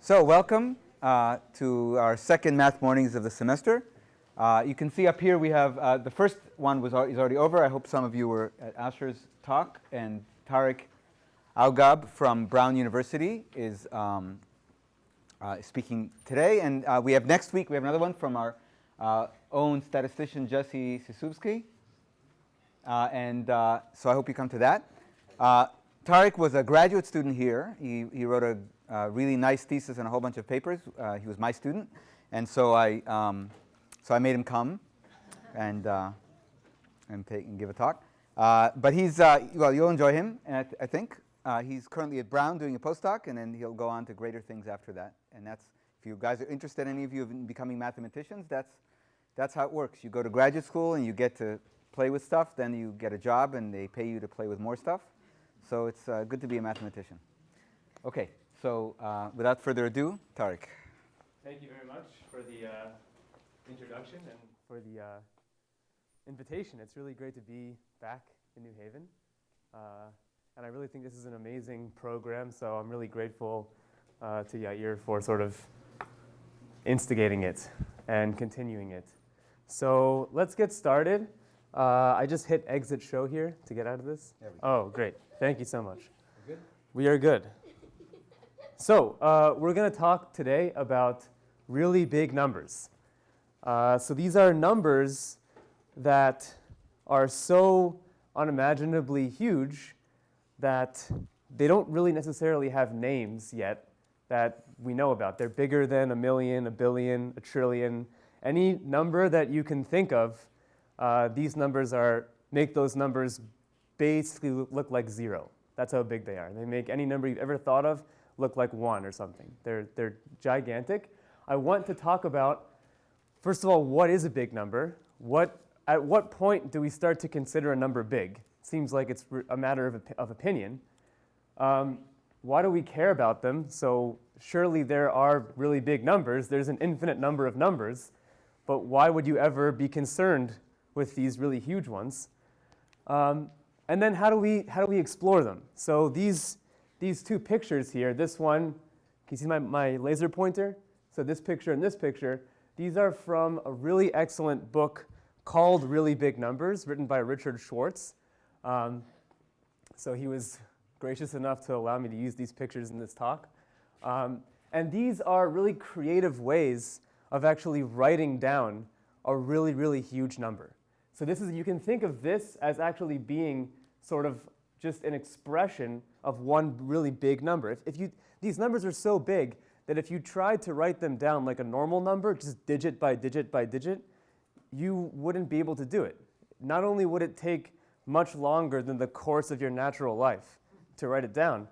So welcome to our second math mornings of the semester. You can see up here we have the first one is already over. I hope some of you were at Asher's talk, and Tarik Aougab from Brown University is speaking today. And we have next week, we have another one from our own statistician Jesse Sisubsky. So I hope you come to that. Tarik was a graduate student here. He wrote a really nice thesis and a whole bunch of papers. He was my student, and so I made him come and give a talk. But he's well, you'll enjoy him, I think. He's currently at Brown doing a postdoc, and then he'll go on to greater things after that. And that's, if you guys are interested, any of you in becoming mathematicians, that's how it works. You go to graduate school and you get to play with stuff, then you get a job and they pay you to play with more stuff. So it's good to be a mathematician. Okay, so without further ado, Tarik. Thank you very much for the introduction and for the invitation. It's really great to be back in New Haven. And I really think this is an amazing program, so I'm really grateful to Yair for sort of instigating it and continuing it. So let's get started. I just hit exit show here to get out of this. Oh, great. Thank you so much. We're good? We are good. So we're going to talk today about really big numbers. So these are numbers that are so unimaginably huge that they don't really necessarily have names yet that we know about. They're bigger than 1 million, 1 billion, 1 trillion. Any number that you can think of, these numbers make those numbers basically look like 0. That's how big they are. They make any number you've ever thought of look like 1 or something. They're gigantic. I want to talk about, first of all, what is a big number? At what point do we start to consider a number big? Seems like it's a matter of opinion. Why do we care about them? So surely there are really big numbers. There's an infinite number of numbers. But why would you ever be concerned with these really huge ones? And then how do we explore them? So these two pictures here, this one, can you see my laser pointer? So this picture and this picture, these are from a really excellent book called Really Big Numbers, written by Richard Schwartz. So he was gracious enough to allow me to use these pictures in this talk. And these are really creative ways of actually writing down a really, really huge number. So you can think of this as actually being sort of just an expression of one really big number. These numbers are so big that if you tried to write them down like a normal number, just digit by digit by digit, you wouldn't be able to do it. Not only would it take much longer than the course of your natural life to write it down,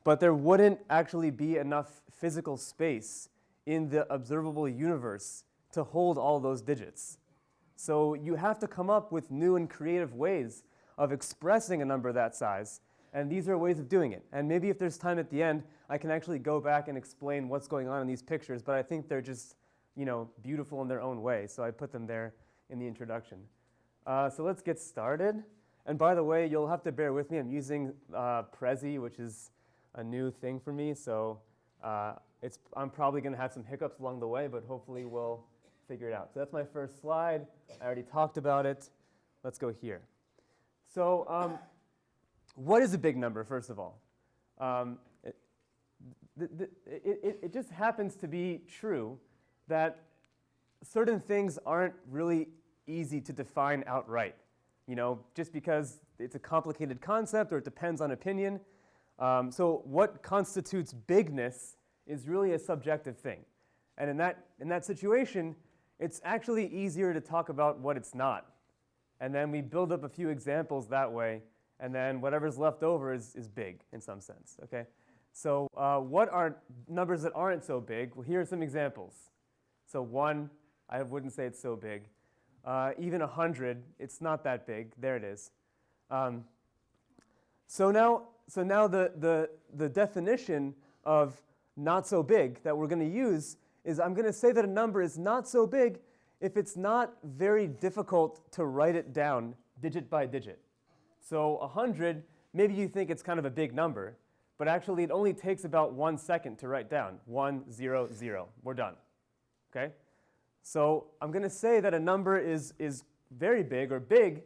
but there wouldn't actually be enough physical space in the observable universe to hold all those digits. So you have to come up with new and creative ways of expressing a number that size, and these are ways of doing it. And maybe if there's time at the end, I can actually go back and explain what's going on in these pictures, but I think they're just, beautiful in their own way, so I put them there in the introduction. So let's get started. And by the way, you'll have to bear with me. I'm using Prezi, which is a new thing for me, so I'm probably going to have some hiccups along the way, but hopefully we'll figure it out. So that's my first slide. I already talked about it. Let's go here. So what is a big number, first of all? It just happens to be true that certain things aren't really easy to define outright. Just because it's a complicated concept or it depends on opinion. So what constitutes bigness is really a subjective thing. And in that situation, it's actually easier to talk about what it's not. And then we build up a few examples that way, and then whatever's left over is big in some sense, okay? So what are numbers that aren't so big? Well, here are some examples. So 1, I wouldn't say it's so big. Even 100, it's not that big. There it is. So now the definition of not so big that we're going to use is I'm going to say that a number is not so big if it's not very difficult to write it down digit by digit. So 100, maybe you think it's kind of a big number, but actually it only takes about 1 second to write down. 1, 0, 0. We're done. Okay? So I'm going to say that a number is very big or big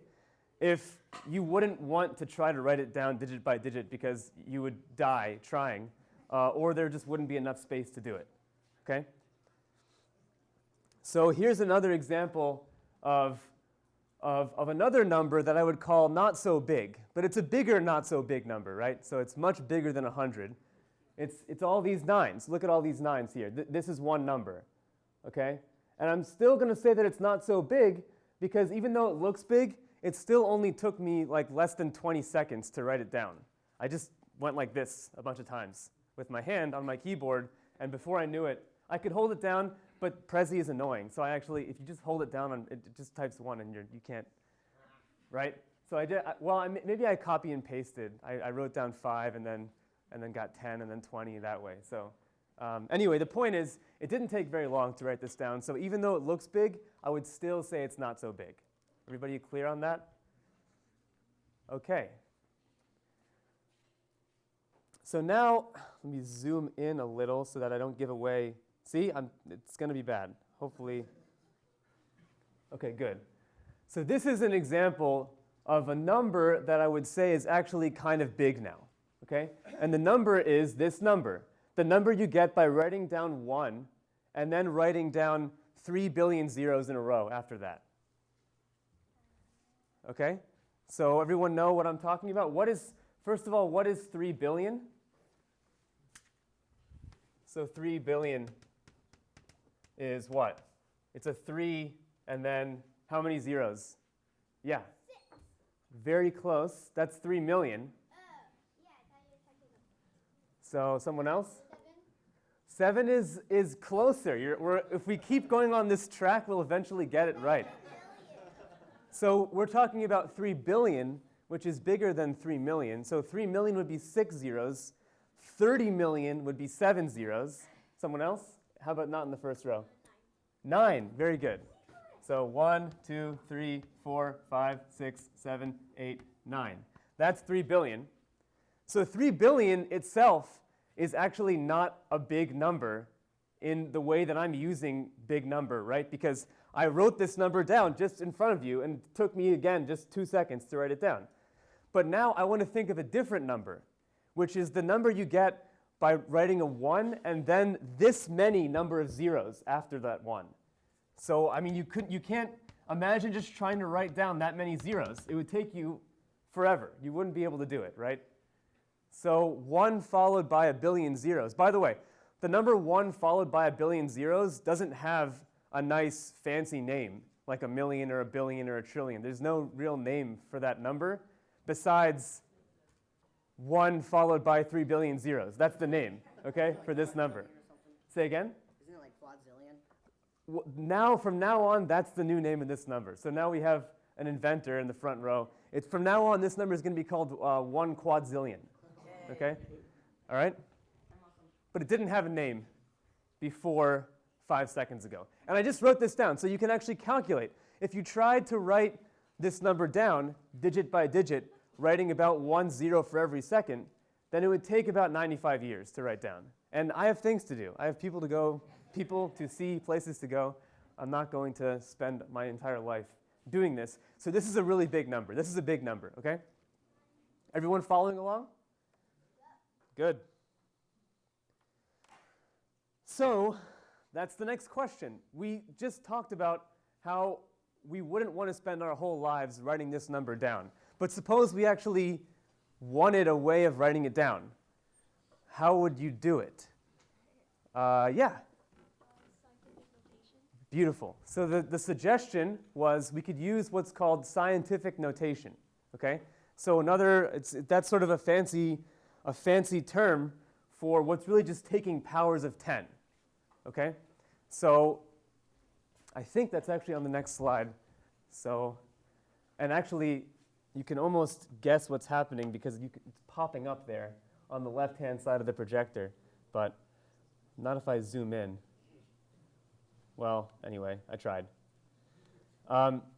if you wouldn't want to try to write it down digit by digit because you would die trying, or there just wouldn't be enough space to do it. Okay? So here's another example of another number that I would call not so big, but it's a bigger not so big number, right? So it's much bigger than 100. It's all these nines. Look at all these nines here. This is one number, okay? And I'm still going to say that it's not so big because even though it looks big, it still only took me like less than 20 seconds to write it down. I just went like this a bunch of times with my hand on my keyboard, and before I knew it, I could hold it down, but Prezi is annoying. So I actually, if you just hold it down, it just types 1 and you can't, right? So I did, maybe I copy and pasted. I wrote down 5 and then got 10 and then 20 that way. So anyway, the point is, it didn't take very long to write this down. So even though it looks big, I would still say it's not so big. Everybody clear on that? Okay. So now, let me zoom in a little so that I don't give away. See, it's going to be bad. Hopefully. Okay, good. So this is an example of a number that I would say is actually kind of big now. Okay? And the number is this number. The number you get by writing down 1 and then writing down 3 billion zeros in a row after that. Okay? So everyone know what I'm talking about? First of all, what is 3 billion? So 3 billion is what? It's a 3 and then how many zeros? Yeah. 6. Very close. That's 3 million. Yeah, I thought you were talking So someone else? 7. 7 is closer. If we keep going on this track, we'll eventually get it right. So we're talking about 3 billion, which is bigger than 3 million. So 3 million would be 6 zeros. 30 million would be 7 zeros. Someone else? How about not in the first row? 9. Very good. So 1, 2, 3, 4, 5, 6, 7, 8, 9. That's 3 billion. So 3 billion itself is actually not a big number in the way that I'm using big number, right? Because I wrote this number down just in front of you, and it took me, again, just 2 seconds to write it down. But now I want to think of a different number, which is the number you get by writing a 1 and then this many number of zeros after that 1. So, I mean, you can't imagine just trying to write down that many zeros. It would take you forever. You wouldn't be able to do it, right? So 1 followed by a billion zeros. By the way, the number 1 followed by a billion zeros doesn't have a nice fancy name, like a million or a billion or a trillion. There's no real name for that number besides 1 followed by 3 billion zeros. That's the name, okay, for this number. Say again? Isn't it like quadzillion? Now, from now on, that's the new name of this number. So now we have an inventor in the front row. From now on, this number is going to be called 1 quadzillion. Okay? All right? But it didn't have a name before 5 seconds ago. And I just wrote this down so you can actually calculate. If you tried to write this number down, digit by digit, writing about 1 0 for every second, then it would take about 95 years to write down. And I have things to do. I have people to see, places to go. I'm not going to spend my entire life doing this. So this is a really big number. This is a big number, okay? Everyone following along? Good. So that's the next question. We just talked about how we wouldn't want to spend our whole lives writing this number down. But suppose we actually wanted a way of writing it down. How would you do it? Yeah. Scientific notation. Beautiful. So the suggestion was we could use what's called scientific notation. Okay? So that's sort of a fancy term for what's really just taking powers of 10. Okay? So I think that's actually on the next slide. So, and actually, you can almost guess what's happening because it's popping up there on the left-hand side of the projector, but not if I zoom in. Well, anyway, I tried.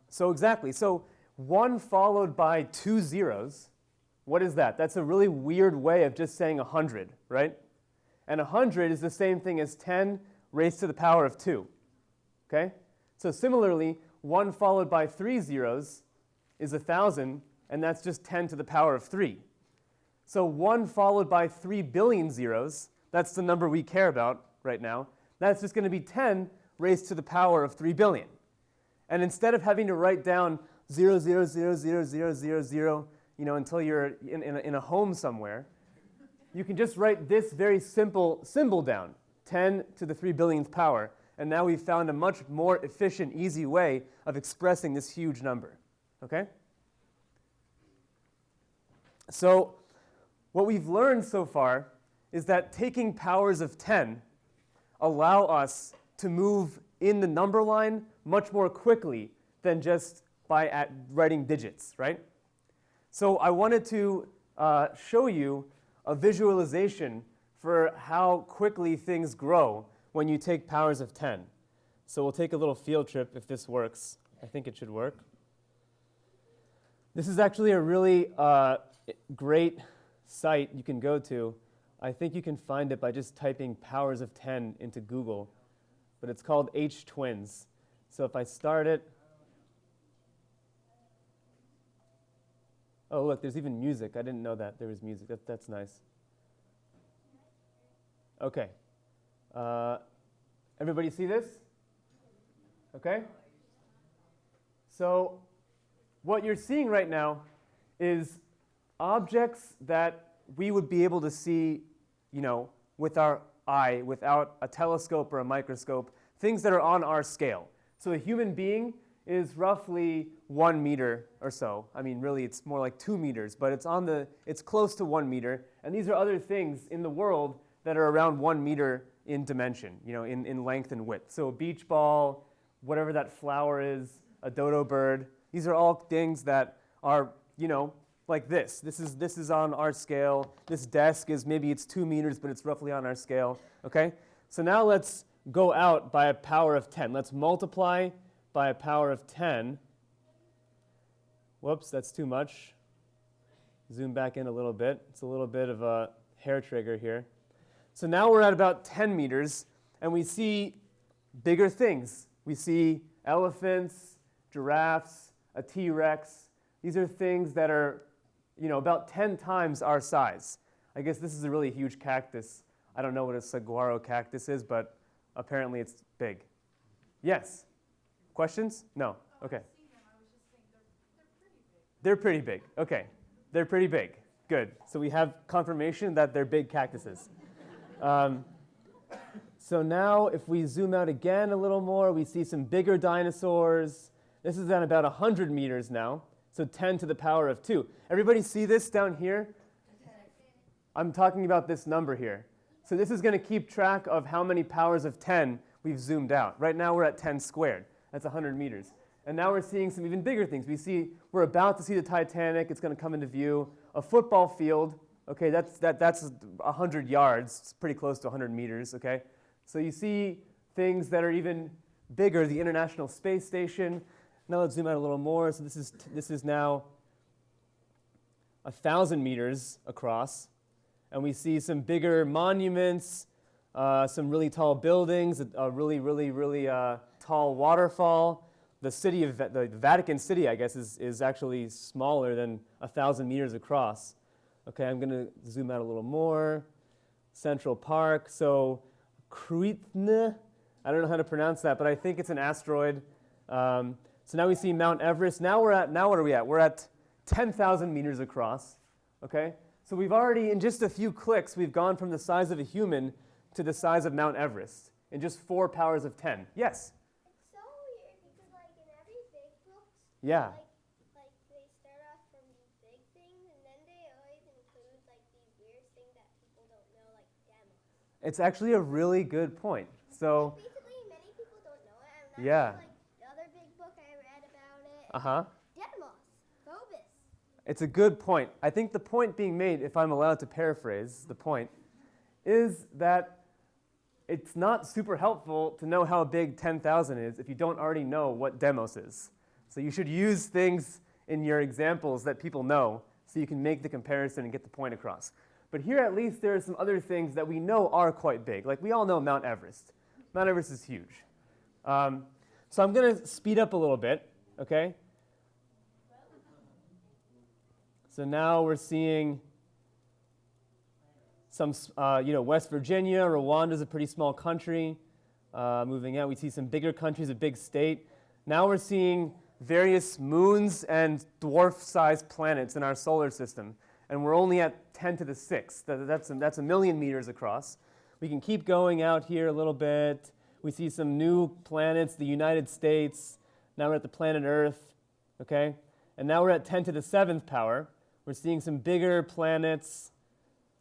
So exactly. So 1 followed by 2 zeros What is that? That's a really weird way of just saying 100, right? And 100 is the same thing as 10 raised to the power of 2. Okay? So similarly, 1 followed by 3 zeros is 1,000, and that's just 10 to the power of 3. So 1 followed by 3 billion zeros, that's the number we care about right now, that's just going to be 10 raised to the power of 3 billion. And instead of having to write down 0, 0, 0, 0, 0, 0, 0, until you're in a home somewhere, you can just write this very simple symbol down, 10 to the 3 billionth power. And now we've found a much more efficient, easy way of expressing this huge number. Okay? So what we've learned so far is that taking powers of 10 allow us to move in the number line much more quickly than just by writing digits, right? So I wanted to show you a visualization for how quickly things grow when you take powers of 10. So we'll take a little field trip if this works. I think it should work. This is actually a really great site you can go to. I think you can find it by just typing powers of 10 into Google. But it's called H-Twins. So if I start it, oh look, there's even music. I didn't know that there was music. That's nice. Okay. Everybody see this? Okay? So what you're seeing right now is objects that we would be able to see, with our eye, without a telescope or a microscope, things that are on our scale. So a human being is roughly 1 meter or so. I mean, really, it's more like 2 meters, but it's close to 1 meter. And these are other things in the world that are around 1 meter in dimension, in length and width. So a beach ball, whatever that flower is, a dodo bird, these are all things that are, like this. This is on our scale. This desk is maybe it's 2 meters, but it's roughly on our scale. Okay? So now let's go out by a power of 10. Let's multiply by a power of 10. Whoops, that's too much. Zoom back in a little bit. It's a little bit of a hair trigger here. So now we're at about 10 meters, and we see bigger things. We see elephants, giraffes, a T-Rex. These are things that are, about 10 times our size. I guess this is a really huge cactus. I don't know what a saguaro cactus is, but apparently it's big. Yes? Questions? No? Okay. They're pretty big. Okay. They're pretty big. Good. So we have confirmation that they're big cactuses. So now if we zoom out again a little more, we see some bigger dinosaurs. This is at about 100 meters now. So 10 to the power of 2. Everybody see this down here? I'm talking about this number here. So this is going to keep track of how many powers of 10 we've zoomed out. Right now we're at 10 squared. That's 100 meters. And now we're seeing some even bigger things. We're about to see the Titanic. It's going to come into view. A football field. Okay, that's 100 yards. It's pretty close to 100 meters. Okay, so you see things that are even bigger. The International Space Station. Now let's zoom out a little more. So this is now 1,000 meters across, and we see some bigger monuments, some really tall buildings, a really tall waterfall. The city of the Vatican City, I guess, is actually smaller than 1,000 meters across. Okay, I'm going to zoom out a little more. Central Park. So Kruitne, I don't know how to pronounce that, but I think it's an asteroid. So now we see Mount Everest. Now what are we at? We're at 10,000 meters across. Okay, so we've already, in just a few clicks, we've gone from the size of a human to the size of Mount Everest in just 4 powers of 10. Yes. It's so weird because, in every big book, Yeah. like they start off from these big things, and then they always include these weird things that people don't know, like demos. It's actually a really good point. So. Basically, many people don't know it. And Yeah. The other big book I read about it. Uh-huh. Demos, Phobos. It's a good point. I think the point being made, if I'm allowed to paraphrase the point, is that it's not super helpful to know how big 10,000 is if you don't already know what Demos is. So you should use things in your examples that people know so you can make the comparison and get the point across. But here at least there are some other things that we know are quite big. Like we all know Mount Everest. Mount Everest is huge. So I'm going to speed up a little bit, okay? So now we're seeing some, West Virginia. Rwanda is a pretty small country. Moving out, we see some bigger countries, a big state. Now we're seeing various moons and dwarf-sized planets in our solar system. And we're only at 10 to the 6th. That's a million meters across. We can keep going out here a little bit. We see some new planets, the United States. Now we're at the planet Earth, okay? And now we're at 10 to the 7th power. We're seeing some bigger planets,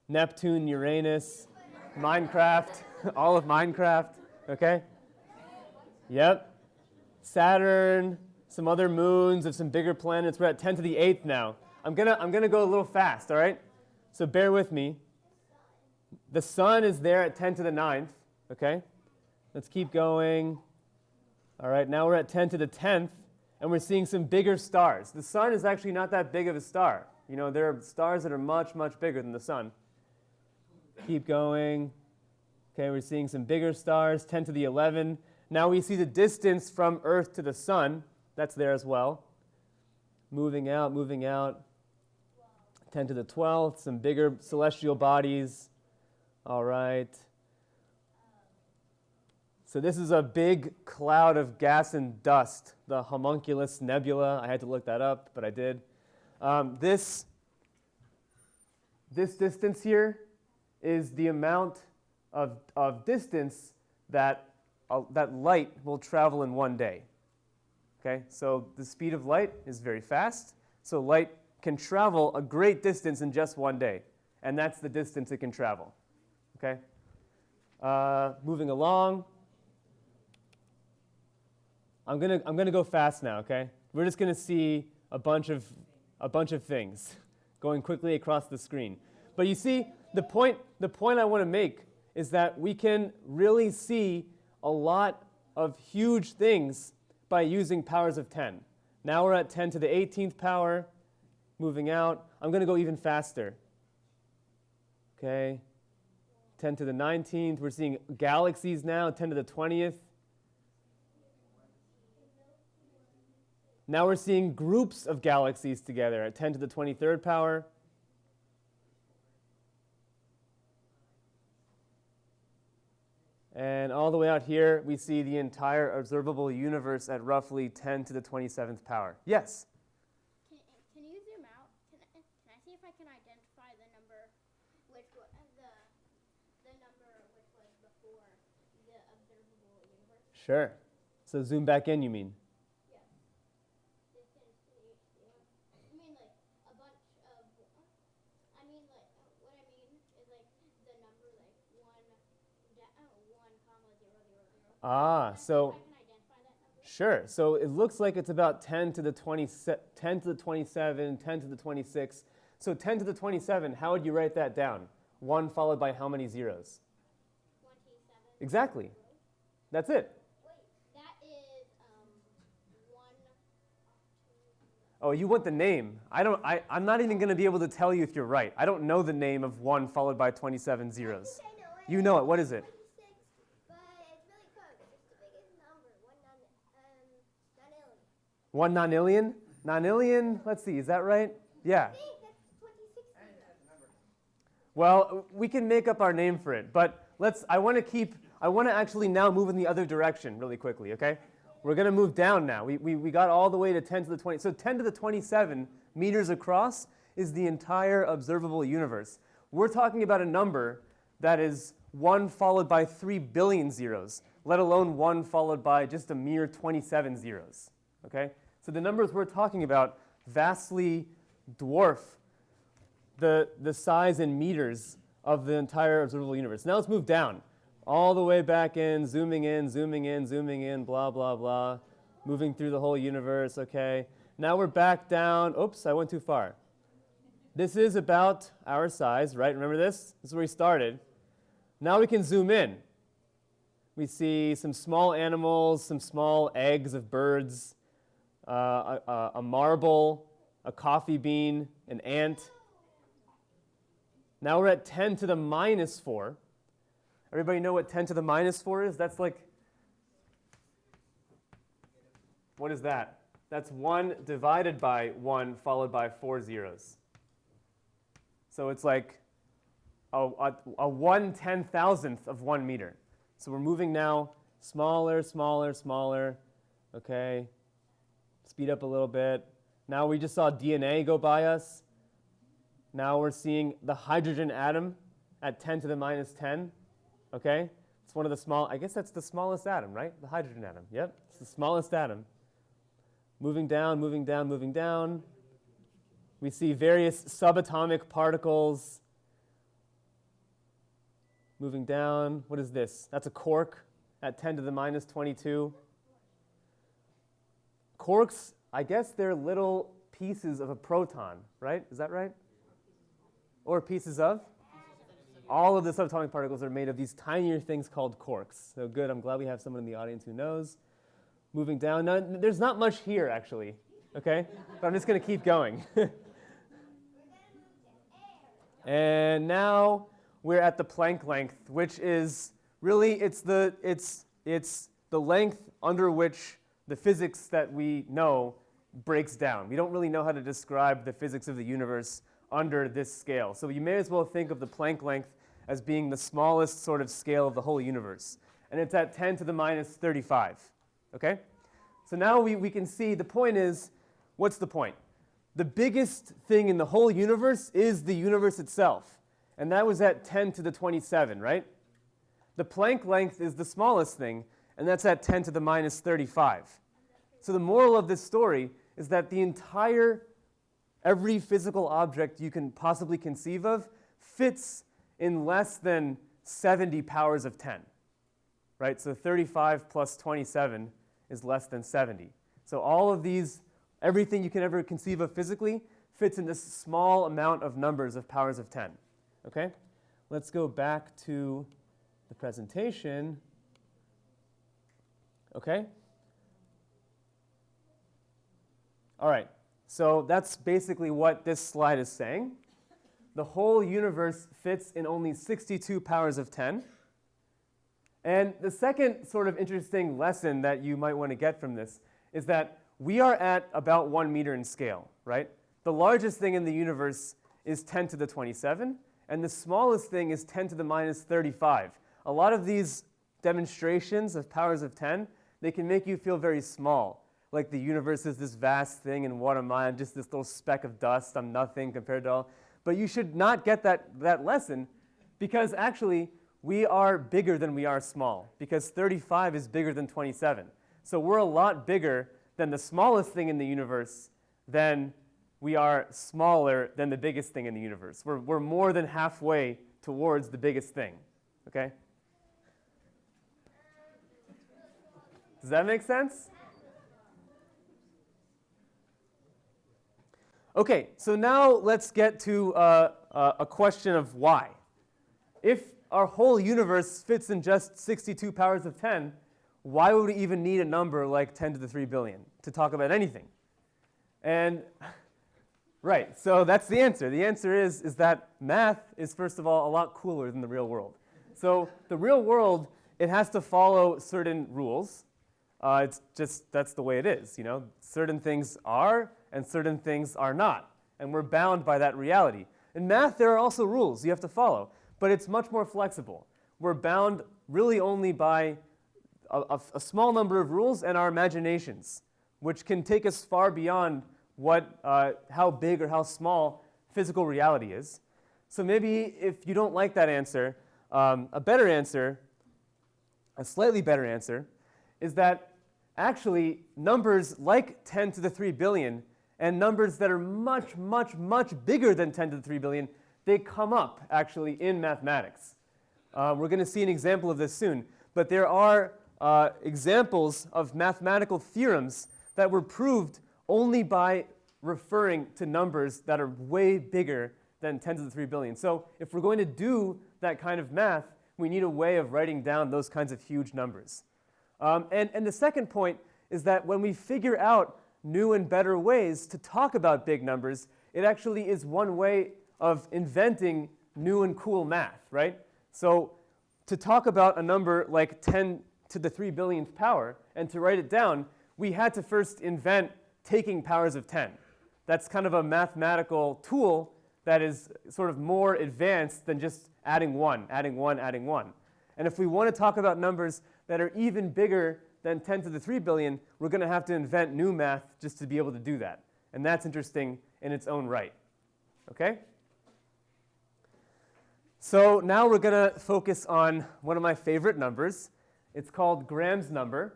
Neptune, Uranus, Minecraft, all of Minecraft, okay? Yep. Saturn, some other moons of some bigger planets. We're at 10 to the 8th now. I'm gonna go a little fast, all right? So bear with me. The sun is there at 10 to the 9th, okay? Let's keep going. All right, now we're at 10 to the 10th, and we're seeing some bigger stars. The sun is actually not that big of a star. You know, there are stars that are much, much bigger than the sun. Keep going. Okay, we're seeing some bigger stars, 10 to the 11. Now we see the distance from Earth to the sun. That's there as well. Moving out, 10 to the 12th, some bigger celestial bodies. All right. So this is a big cloud of gas and dust, the homunculus nebula. I had to look that up, but I did. This distance here is the amount of distance that light will travel in one day. Okay, so the speed of light is very fast. So light can travel a great distance in just one day, and that's the distance it can travel. Okay, moving along. I'm gonna go fast now. Okay, we're just gonna see a bunch of things going quickly across the screen. But you see, the point I want to make is that we can really see a lot of huge things by using powers of 10. Now we're at 10 to the 18th power. Moving out, I'm going to go even faster. Okay, 10 to the 19th. We're seeing galaxies now, 10 to the 20th. Now we're seeing groups of galaxies together at 10 to the 23rd power. And all the way out here, we see the entire observable universe at roughly 10 to the 27th power. Yes? Can you zoom out? Can I see if I can identify the number which was the number which was before the observable universe? Sure. So zoom back in, you mean? Yes. I mean, like a bunch of. I mean, like what I mean is like the number like 1, comma 0, 0, 0. Ah, so. I can identify that number. Sure. So it looks like it's about 10 to the 10 to the 27, 10 to the 26. So 10 to the 27, how would you write that down? 1 followed by how many zeros? 27. Exactly. That's it. Wait, that is 1. Oh, you want the name. I'm not even going to be able to tell you if you're right. I don't know the name of 1 followed by 27 zeros. I know it. You know it. What is it? 26, but it's really close. It's the biggest number. 1 nonillion. 1 nonillion? Let's see. Is that right? Yeah. I think that's 26. Well, we can make up our name for it, but I want to actually now move in the other direction really quickly, okay? We're going to move down now. We got all the way to 10 to the 20. So 10 to the 27 meters across is the entire observable universe. We're talking about a number that is 1 followed by 3 billion zeros, let alone 1 followed by just a mere 27 zeros, okay? So the numbers we're talking about vastly dwarf the size in meters of the entire observable universe. Now let's move down. All the way back in, zooming in, zooming in, zooming in, blah, blah, blah. Moving through the whole universe, okay. Now we're back down. Oops, I went too far. This is about our size, right? Remember this? This is where we started. Now we can zoom in. We see some small animals, some small eggs of birds, a marble, a coffee bean, an ant. Now we're at 10 to the minus 4. Everybody know what 10 to the minus 4 is? That's like, what is that? That's 1 divided by 1 followed by 4 zeros. So it's like a 1/10,000th of 1 meter. So we're moving now smaller, smaller, smaller. Okay, speed up a little bit. Now we just saw DNA go by us. Now we're seeing the hydrogen atom at 10 to the minus 10. Okay, it's one of the small, I guess that's the smallest atom, right? The hydrogen atom, yep, it's the smallest atom. Moving down, moving down, moving down. We see various subatomic particles. Moving down, what is this? That's a quark at 10 to the minus 22. Quarks, I guess they're little pieces of a proton, right? Is that right? Or pieces of? All of the subatomic particles are made of these tinier things called quarks. So good, I'm glad we have someone in the audience who knows. Moving down, now, there's not much here actually, okay? But I'm just going to keep going. And now we're at the Planck length, which is really, it's the length under which the physics that we know breaks down. We don't really know how to describe the physics of the universe under this scale. So you may as well think of the Planck length as being the smallest sort of scale of the whole universe. And it's at 10 to the minus 35. Okay? So now we can see the point is, what's the point? The biggest thing in the whole universe is the universe itself. And that was at 10 to the 27, right? The Planck length is the smallest thing, and that's at 10 to the minus 35. So the moral of this story is that every physical object you can possibly conceive of fits in less than 70 powers of 10, right? So 35 plus 27 is less than 70. So all of these, everything you can ever conceive of physically fits in this small amount of numbers of powers of 10, okay? Let's go back to the presentation, okay? All right, so that's basically what this slide is saying. The whole universe fits in only 62 powers of 10. And the second sort of interesting lesson that you might want to get from this is that we are at about 1 meter in scale, right? The largest thing in the universe is 10 to the 27, and the smallest thing is 10 to the minus 35. A lot of these demonstrations of powers of 10, they can make you feel very small. Like the universe is this vast thing, and what am I? I'm just this little speck of dust. I'm nothing compared to all. But you should not get that lesson, because actually we are bigger than we are small, because 35 is bigger than 27. So we're a lot bigger than the smallest thing in the universe, then we are smaller than the biggest thing in the universe. We're more than halfway towards the biggest thing, okay? Does that make sense? Okay, so now let's get to a question of why. If our whole universe fits in just 62 powers of 10, why would we even need a number like 10 to the 3 billion to talk about anything? And right, so that's the answer. The answer is that math is, first of all, a lot cooler than the real world. So the real world, it has to follow certain rules. It's just, that's the way it is, you know. Certain things are, and certain things are not. And we're bound by that reality. In math, there are also rules you have to follow, but it's much more flexible. We're bound really only by a small number of rules and our imaginations, which can take us far beyond how big or how small physical reality is. So maybe if you don't like that answer, a better answer, a slightly better answer, is that actually numbers like 10 to the 3 billion and numbers that are much, much, much bigger than 10 to the 3 billion, they come up actually in mathematics. We're going to see an example of this soon, but there are examples of mathematical theorems that were proved only by referring to numbers that are way bigger than 10 to the 3 billion. So if we're going to do that kind of math, we need a way of writing down those kinds of huge numbers. And the second point is that when we figure out new and better ways to talk about big numbers. It actually is one way of inventing new and cool math, right? So to talk about a number like 10 to the 3 billionth power and to write it down, we had to first invent taking powers of 10. That's kind of a mathematical tool that is sort of more advanced than just adding 1, adding 1, adding 1. And if we want to talk about numbers that are even bigger than 10 to the 3 billion, we're going to have to invent new math just to be able to do that. And that's interesting in its own right. Okay? So now we're going to focus on one of my favorite numbers. It's called Graham's number.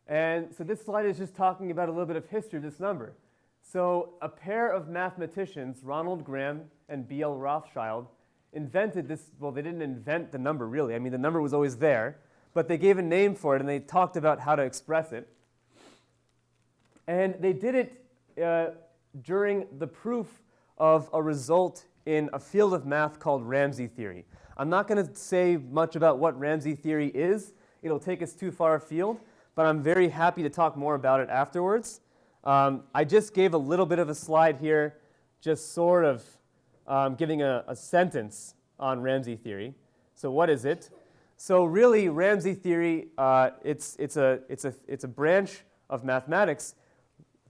And so this slide is just talking about a little bit of history of this number. So a pair of mathematicians, Ronald Graham and B.L. Rothschild, invented this. Well, they didn't invent the number, really. I mean, the number was always there. But they gave a name for it, and they talked about how to express it. And they did it during the proof of a result in a field of math called Ramsey theory. I'm not going to say much about what Ramsey theory is. It'll take us too far afield, but I'm very happy to talk more about it afterwards. I just gave a little bit of a slide here, just sort of giving a sentence on Ramsey theory. So what is it? So really, Ramsey theory, it's a branch of mathematics.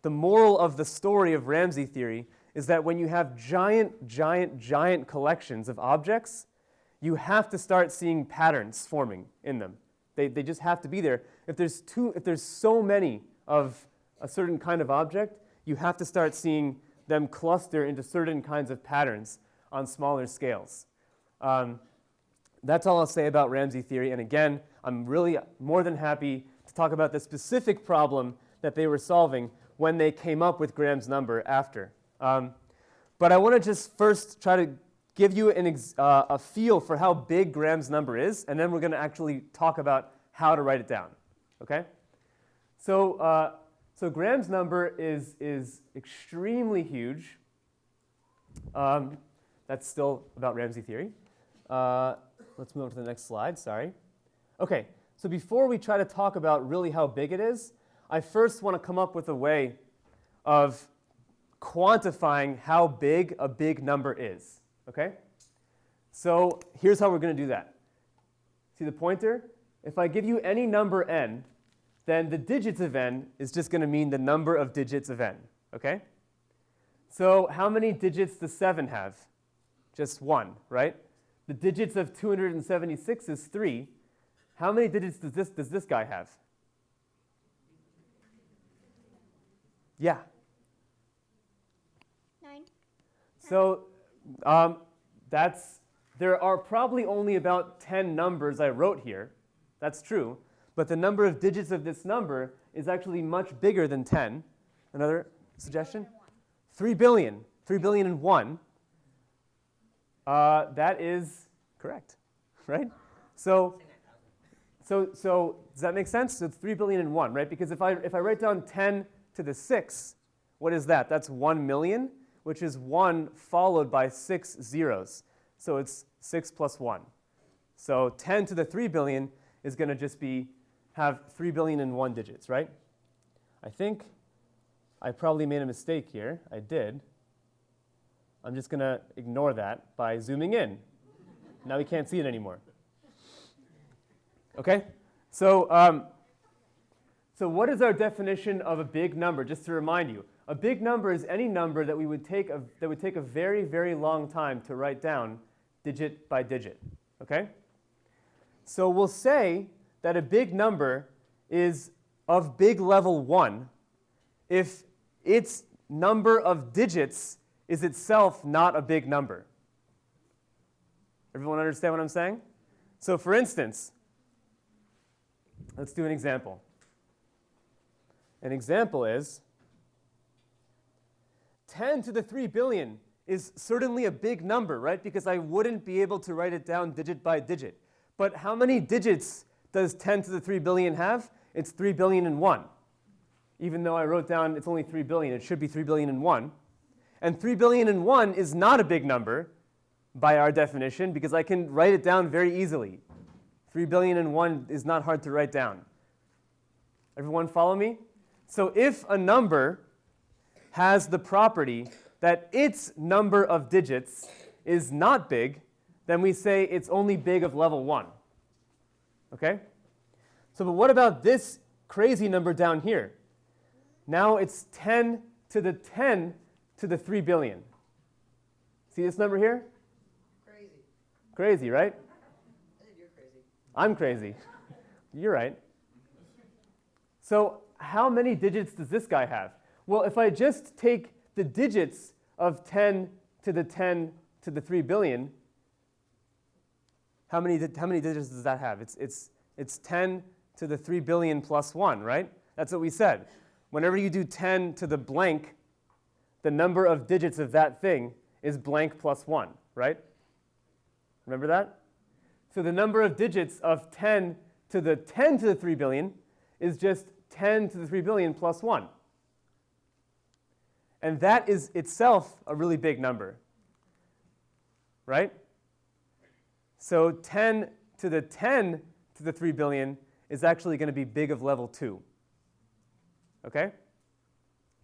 The moral of the story of Ramsey theory is that when you have giant collections of objects, you have to start seeing patterns forming in them. They just have to be there. If there's so many of a certain kind of object, you have to start seeing them cluster into certain kinds of patterns on smaller scales. That's all I'll say about Ramsey theory. And again, I'm really more than happy to talk about the specific problem that they were solving when they came up with Graham's number after. But I want to just first try to give you a feel for how big Graham's number is, and then we're going to actually talk about how to write it down. Okay? So Graham's number is extremely huge. That's still about Ramsey theory. Let's move on to the next slide, sorry. Okay, so before we try to talk about really how big it is, I first want to come up with a way of quantifying how big a big number is, okay? So here's how we're going to do that. See the pointer? If I give you any number n, then the digits of n is just going to mean the number of digits of n, okay? So how many digits does 7 have? Just 1, right? The digits of 276 is 3. How many digits does this guy have? Yeah. 9. So there are probably only about 10 numbers I wrote here. That's true. But the number of digits of this number is actually much bigger than 10. Another suggestion? 3 billion. 3 billion and 1. That is correct, right? So does that make sense? So it's 3 billion and 1, right? Because if I write down 10 to the 6, what is that? That's 1 million, which is 1 followed by 6 zeros. So it's 6 plus 1. So 10 to the 3 billion is going to just have 3 billion and 1 digits, right? I think I probably made a mistake here. I did. I'm just going to ignore that by zooming in. Now we can't see it anymore. Okay? So what is our definition of a big number? Just to remind you, a big number is any number that would take a very, very long time to write down digit by digit. Okay? So we'll say that a big number is of big level 1 if its number of digits is itself not a big number. Everyone understand what I'm saying? So for instance, let's do an example. An example is 10 to the 3 billion is certainly a big number, right? Because I wouldn't be able to write it down digit by digit. But how many digits does 10 to the 3 billion have? It's 3 billion and 1. Even though I wrote down it's only 3 billion, it should be 3 billion and 1. And 3 billion and 1 is not a big number by our definition because I can write it down very easily. 3 billion and 1 is not hard to write down. Everyone follow me? So if a number has the property that its number of digits is not big, then we say it's only big of level 1. Okay? So but what about this crazy number down here? Now it's 10 to the 10 to the 3 billion. See this number here? Crazy. Crazy, right? I think you're crazy. I'm crazy. You're right. So how many digits does this guy have? Well, if I just take the digits of 10 to the 10 to the 3 billion, how many digits does that have? It's 10 to the 3 billion plus 1, right? That's what we said. Whenever you do 10 to the blank, the number of digits of that thing is blank plus 1, right? Remember that? So the number of digits of 10 to the 10 to the 3 billion is just 10 to the 3 billion plus 1. And that is itself a really big number, right? So 10 to the 10 to the 3 billion is actually going to be big of level 2. Okay?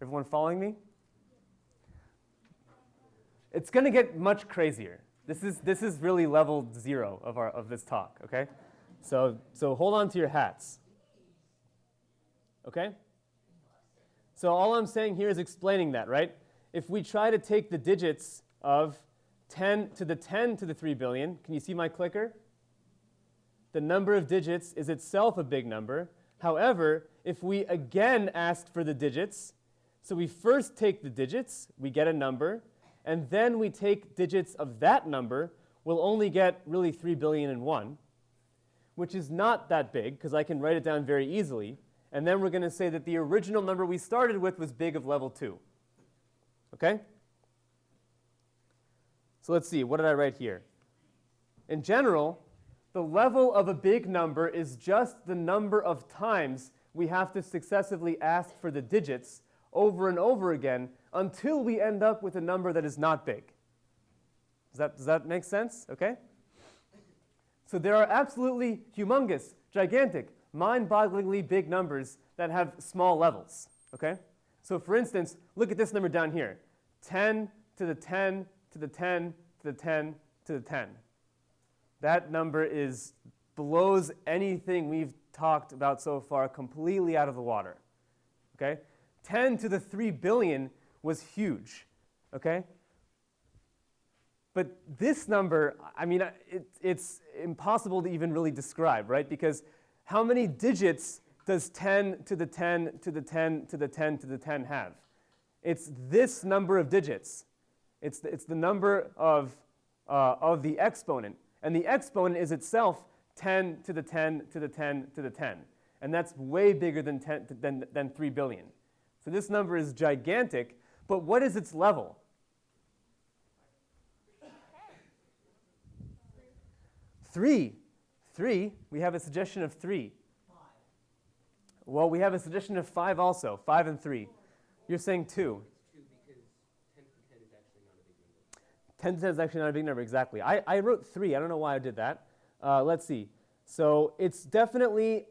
Everyone following me? It's going to get much crazier. This is really level 0 of this talk, okay? So hold on to your hats. Okay? So all I'm saying here is explaining that, right? If we try to take the digits of 10 to the 10 to the 3 billion, can you see my clicker? The number of digits is itself a big number. However, if we again ask for the digits, so we first take the digits, we get a number, and then we take digits of that number, we'll only get really 3 billion and 1, which is not that big, because I can write it down very easily. And then we're going to say that the original number we started with was big of level 2. Okay? So let's see, what did I write here? In general, the level of a big number is just the number of times we have to successively ask for the digits over and over again until we end up with a number that is not big. Does that make sense? Okay? So there are absolutely humongous, gigantic, mind-bogglingly big numbers that have small levels. Okay? So for instance, look at this number down here. 10 to the 10 to the 10 to the 10 to the 10. That number blows anything we've talked about so far completely out of the water. Okay? 10 to the 3 billion was huge. Okay? But this number, I mean, it's impossible to even really describe, right? Because how many digits does 10 to the 10 to the 10 to the 10 to the 10 have? It's this number of digits. It's the number of the exponent. And the exponent is itself 10 to the 10 to the 10 to the 10. And that's way bigger than 3 billion. So this number is gigantic, but what is its level? 3. 3, we have a suggestion of 3. 5. Well, we have a suggestion of 5 also, 5 and 3. You're saying 2. It's 2 because 10 to 10 is actually not a big number. 10 to 10 is actually not a big number, exactly. I wrote 3. I don't know why I did that. Let's see. So it's definitely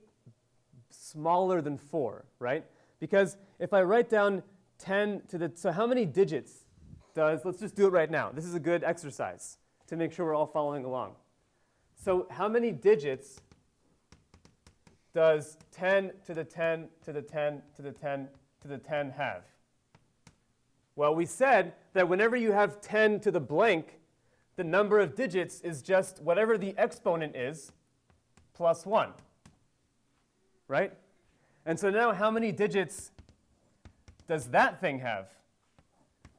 smaller than 4, right? Because if I write down 10 to the, so how many digits does, let's just do it right now. This is a good exercise to make sure we're all following along. So how many digits does 10 to the 10 to the 10 to the 10 to the 10 have? Well, we said that whenever you have 10 to the blank, the number of digits is just whatever the exponent is plus 1, right? And so now how many digits does that thing have?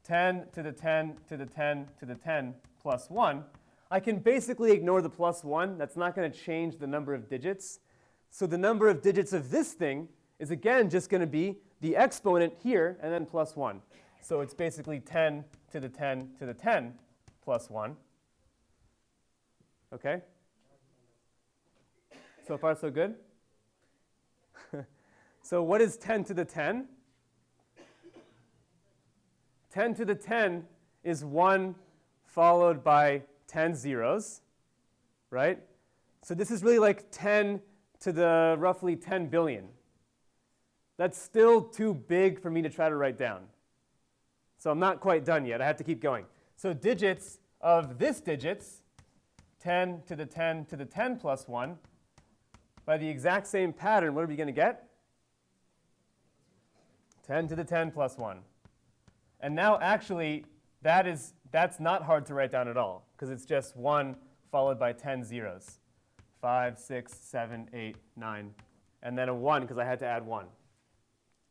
10 to the 10 to the 10 to the 10 plus 1. I can basically ignore the plus 1. That's not going to change the number of digits. So the number of digits of this thing is, again, just going to be the exponent here and then plus 1. So it's basically 10 to the 10 to the 10 plus 1. Okay? So far, so good? So what is 10 to the 10? 10 to the 10 is 1 followed by 10 zeros, right? So this is really like 10 to the roughly 10 billion. That's still too big for me to try to write down. So I'm not quite done yet. I have to keep going. So digits of this digits, 10 to the 10 to the 10 plus 1, by the exact same pattern, what are we going to get? 10 to the 10 plus 1. And now actually, that's not hard to write down at all, because it's just 1 followed by 10 zeros. 5, 6, 7, 8, 9, and then a 1 because I had to add 1.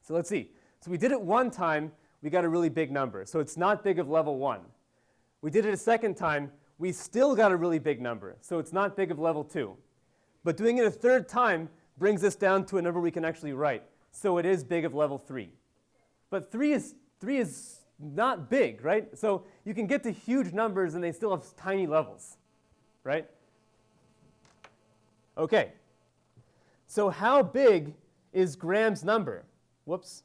So let's see. So we did it one time, we got a really big number. So it's not big of level 1. We did it a second time, we still got a really big number. So it's not big of level 2. But doing it a third time brings us down to a number we can actually write. So it is big of level 3. But 3 is not big, right? So you can get to huge numbers and they still have tiny levels, right? Okay. So how big is Graham's number? Whoops.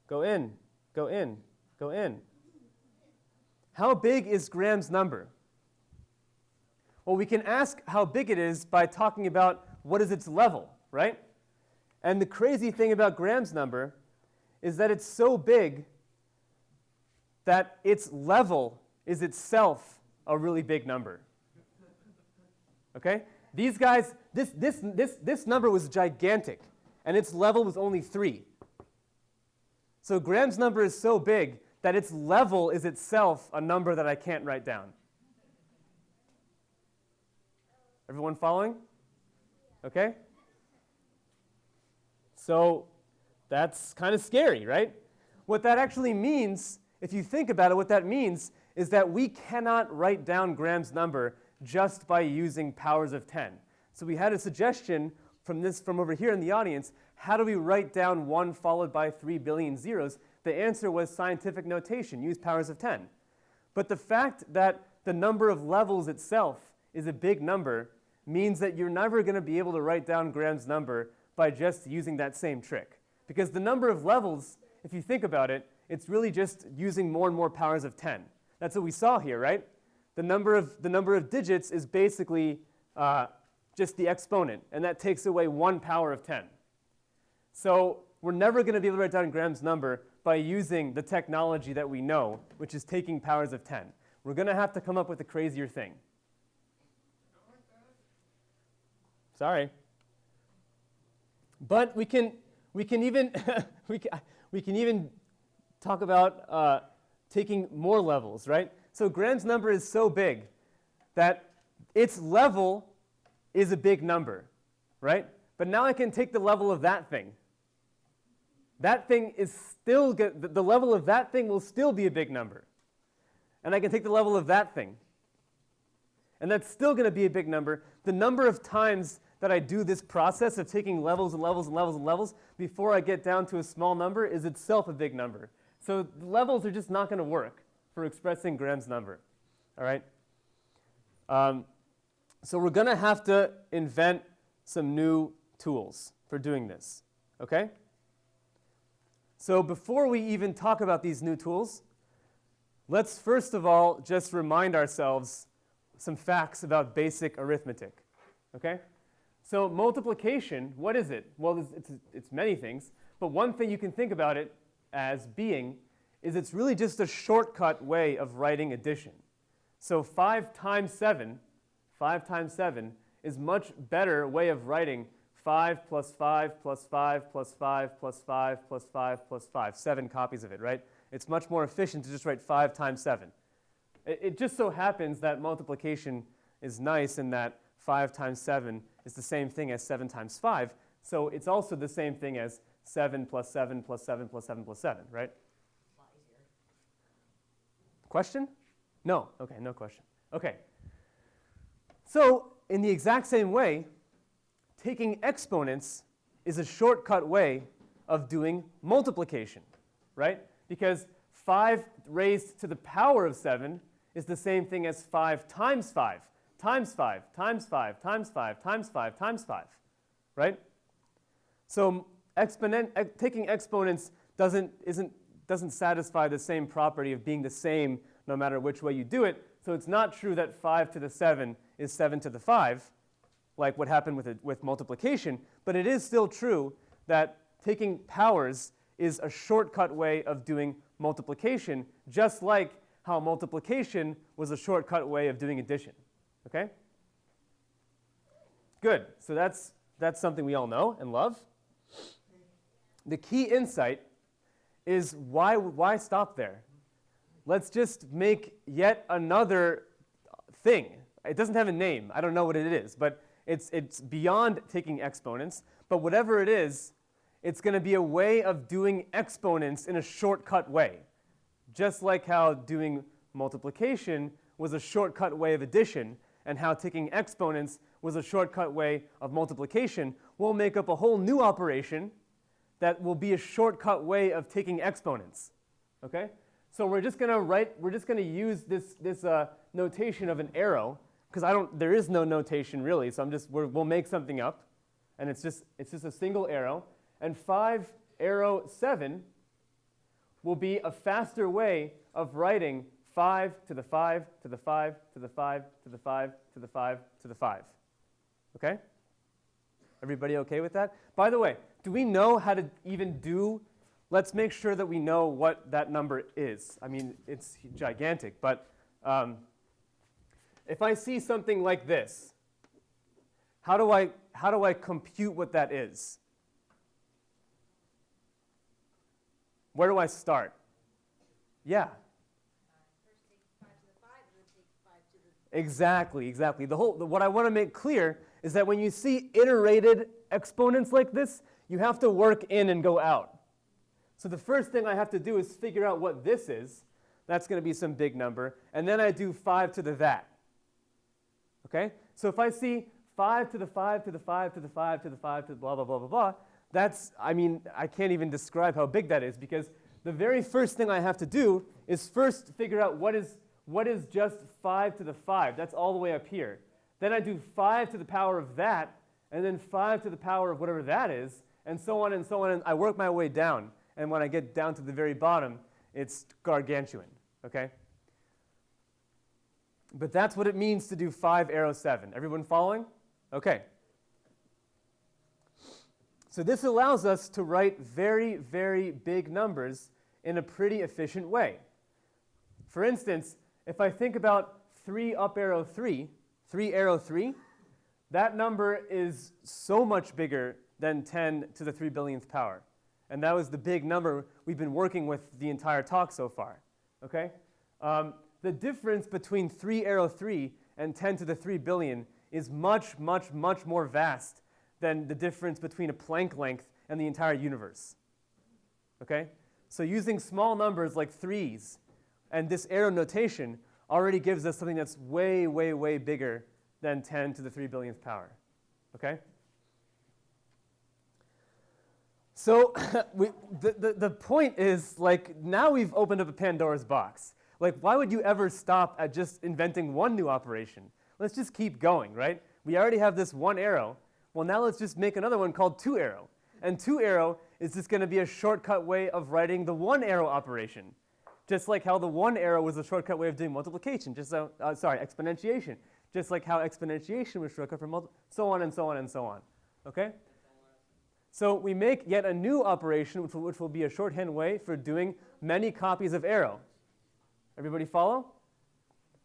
Go in, go in, go in. How big is Graham's number? Well, we can ask how big it is by talking about what is its level, right? And the crazy thing about Graham's number is that it's so big that its level is itself a really big number. Okay? These guys, this number was gigantic, and its level was only 3. So Graham's number is so big that its level is itself a number that I can't write down. Everyone following? Okay? So that's kind of scary, right? What that actually means, if you think about it, what that means is that we cannot write down Graham's number just by using powers of 10. So we had a suggestion from over here in the audience, how do we write down 1 followed by 3 billion zeros? The answer was scientific notation, use powers of 10. But the fact that the number of levels itself is a big number means that you're never going to be able to write down Graham's number by just using that same trick. Because the number of levels, if you think about it, it's really just using more and more powers of 10. That's what we saw here, right? The number of digits is basically just the exponent, and that takes away 1 power of 10. So we're never going to be able to write down Graham's number by using the technology that we know, which is taking powers of 10. We're going to have to come up with a crazier thing. Sorry. But we can even we can even talk about taking more levels, right? So Graham's number is so big that its level is a big number, right? But now I can take the level of that thing. That thing is still the level of that thing will still be a big number. And I can take the level of that thing. And that's still going to be a big number. The number of times that I do this process of taking levels and levels and levels and levels before I get down to a small number is itself a big number. So the levels are just not going to work for expressing Graham's number. All right? So we're going to have to invent some new tools for doing this. Okay? So before we even talk about these new tools, let's first of all just remind ourselves some facts about basic arithmetic. Okay? So multiplication, what is it? Well, it's many things, but one thing you can think about it as being is it's really just a shortcut way of writing addition. So 5 times 7 is much better way of writing 5 plus 5 plus 5 plus 5 plus 5 plus 5 plus 5, 7 copies of it, right? It's much more efficient to just write 5 times 7. It just so happens that multiplication is nice in that 5 times 7 is the same thing as 7 times 5, so it's also the same thing as 7 plus 7 plus 7 plus 7 plus 7, right? A lot easier. Question? No. Okay, no question. Okay. So in the exact same way, taking exponents is a shortcut way of doing multiplication, right? Because 5 raised to the power of 7 is the same thing as 5 times 5 times 5 times 5 times 5 times 5 times 5, right? So taking exponents doesn't satisfy the same property of being the same no matter which way you do it. So it's not true that 5 to the 7 is 7 to the 5, like what happened with multiplication, but it is still true that taking powers is a shortcut way of doing multiplication, just like how multiplication was a shortcut way of doing addition. Okay? Good. So that's something we all know and love. The key insight is why stop there? Let's just make yet another thing. It doesn't have a name. I don't know what it is, but it's beyond taking exponents. But whatever it is, it's going to be a way of doing exponents in a shortcut way. Just like how doing multiplication was a shortcut way of addition, and how taking exponents was a shortcut way of multiplication, we'll make up a whole new operation that will be a shortcut way of taking exponents. Okay? So we're just going to use this notation of an arrow, because there is no notation really, so we'll make something up, and it's just a single arrow, and 5 arrow 7 will be a faster way of writing 5 to the 5 to the 5 to the 5 to the 5 to the 5 to the 5. Okay? Everybody okay with that? By the way, do we know how to even do, let's make sure that we know what that number is. I mean, it's gigantic, but if I see something like this, how do I compute what that is? Where do I start? Yeah. First take 5 to the 5, and then take 5 to the... Exactly. What I want to make clear is that when you see iterated exponents like this, you have to work in and go out. So the first thing I have to do is figure out what this is. That's going to be some big number. And then I do 5 to the that. Okay? So if I see 5 to the 5 to the 5 to the 5 to the 5 to the blah, blah, blah, blah, blah, I can't even describe how big that is, because the very first thing I have to do is first figure out what is just 5 to the 5. That's all the way up here. Then I do 5 to the power of that, and then 5 to the power of whatever that is, and so on and so on. And I work my way down. And when I get down to the very bottom, it's gargantuan. Okay? But that's what it means to do 5 arrow 7. Everyone following? Okay. So this allows us to write very, very big numbers in a pretty efficient way. For instance, if I think about 3 up arrow 3, 3 arrow 3, that number is so much bigger than 10 to the 3 billionth power. And that was the big number we've been working with the entire talk so far. Okay? The difference between 3 arrow 3 and 10 to the 3 billion is much, much, much more vast than the difference between a Planck length and the entire universe. Okay? So using small numbers like 3s and this arrow notation already gives us something that's way, way, way bigger than 10 to the 3 billionth power. Okay? So the point is, like, now we've opened up a Pandora's box. Like, why would you ever stop at just inventing one new operation? Let's just keep going, right? We already have this 1 arrow. Well, now let's just make another one called 2 arrow. And 2 arrow is just going to be a shortcut way of writing the 1 arrow operation. Just like how the 1 arrow was a shortcut way of doing multiplication, exponentiation. Just like how exponentiation was a shortcut for so on and so on and so on. Okay? So we make yet a new operation, which will be a shorthand way for doing many copies of arrow. Everybody follow?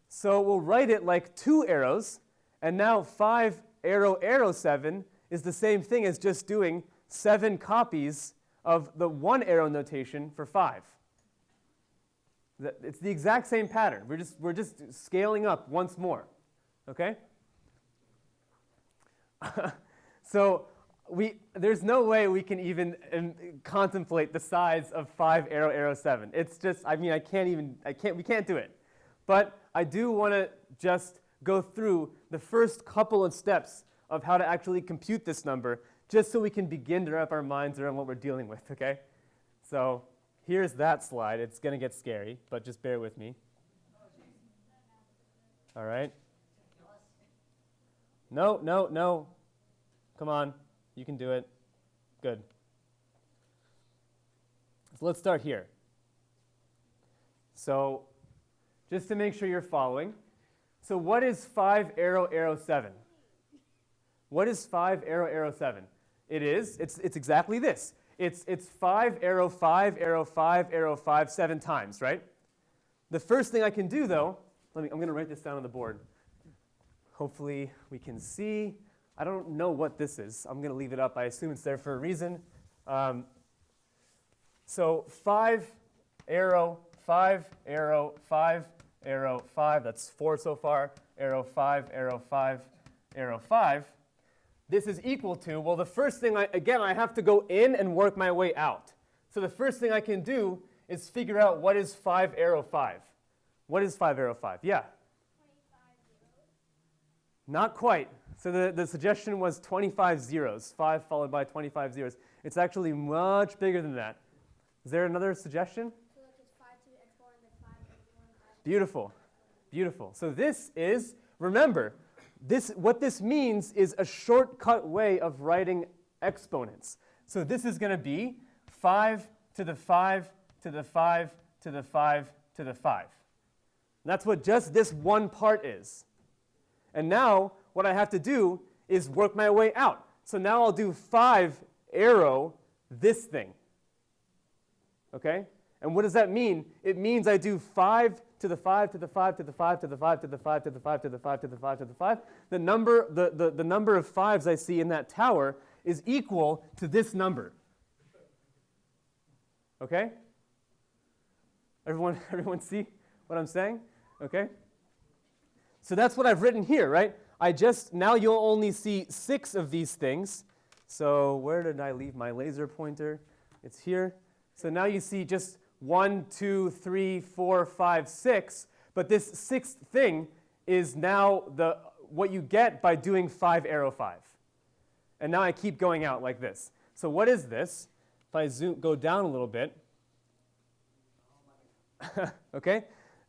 So we'll write it like 2 arrows, and now 5 arrow 7 is the same thing as just doing 7 copies of the 1 arrow notation for 5. It's the exact same pattern. We're just scaling up once more. Okay? So there's no way we can even contemplate the size of 5 arrow 7. It's just, we can't do it. But I do want to just go through the first couple of steps of how to actually compute this number, just so we can begin to wrap our minds around what we're dealing with, okay? So here's that slide. It's going to get scary, but just bear with me. All right? No. Come on. You can do it. Good. So let's start here. So just to make sure you're following, so what is 5 arrow 7? What is 5 arrow 7? It's exactly this. It's 5, arrow, 5, arrow, 5, arrow, 5, 7 times, right? The first thing I can do, though, I'm going to write this down on the board. Hopefully we can see. I don't know what this is. I'm going to leave it up. I assume it's there for a reason. So 5, arrow, 5, arrow, 5, arrow, 5. That's 4 so far. Arrow, 5, arrow, 5, arrow, 5. This is equal to, well, the first thing, I have to go in and work my way out. So the first thing I can do is figure out what is 5, arrow, 5. What is 5, arrow, 5? Yeah? 25 zeros. Not quite. So the suggestion was 25 zeros, 5 followed by 25 zeros. It's actually much bigger than that. Is there another suggestion? So look, it's 5, 2, and 4, and then 5, and 1, 5. Beautiful. Beautiful. So this is, remember, what this means is a shortcut way of writing exponents. So this is going to be 5 to the 5 to the 5 to the 5 to the 5. That's what just this one part is. And now what I have to do is work my way out. So now I'll do 5 arrow this thing. Okay? And what does that mean? It means I do 5 to the 5 to the 5 to the 5 to the 5 to the 5 to the 5 to the 5 to the 5 to the 5. The number of 5s I see in that tower is equal to this number. Okay? Everyone see what I'm saying? Okay? So that's what I've written here, right? Now you'll only see 6 of these things. So where did I leave my laser pointer? It's here. So now you see just 1, 2, 3, 4, 5, 6. But this 6th thing is now what you get by doing 5 arrow 5. And now I keep going out like this. So what is this? If I go down a little bit. Okay?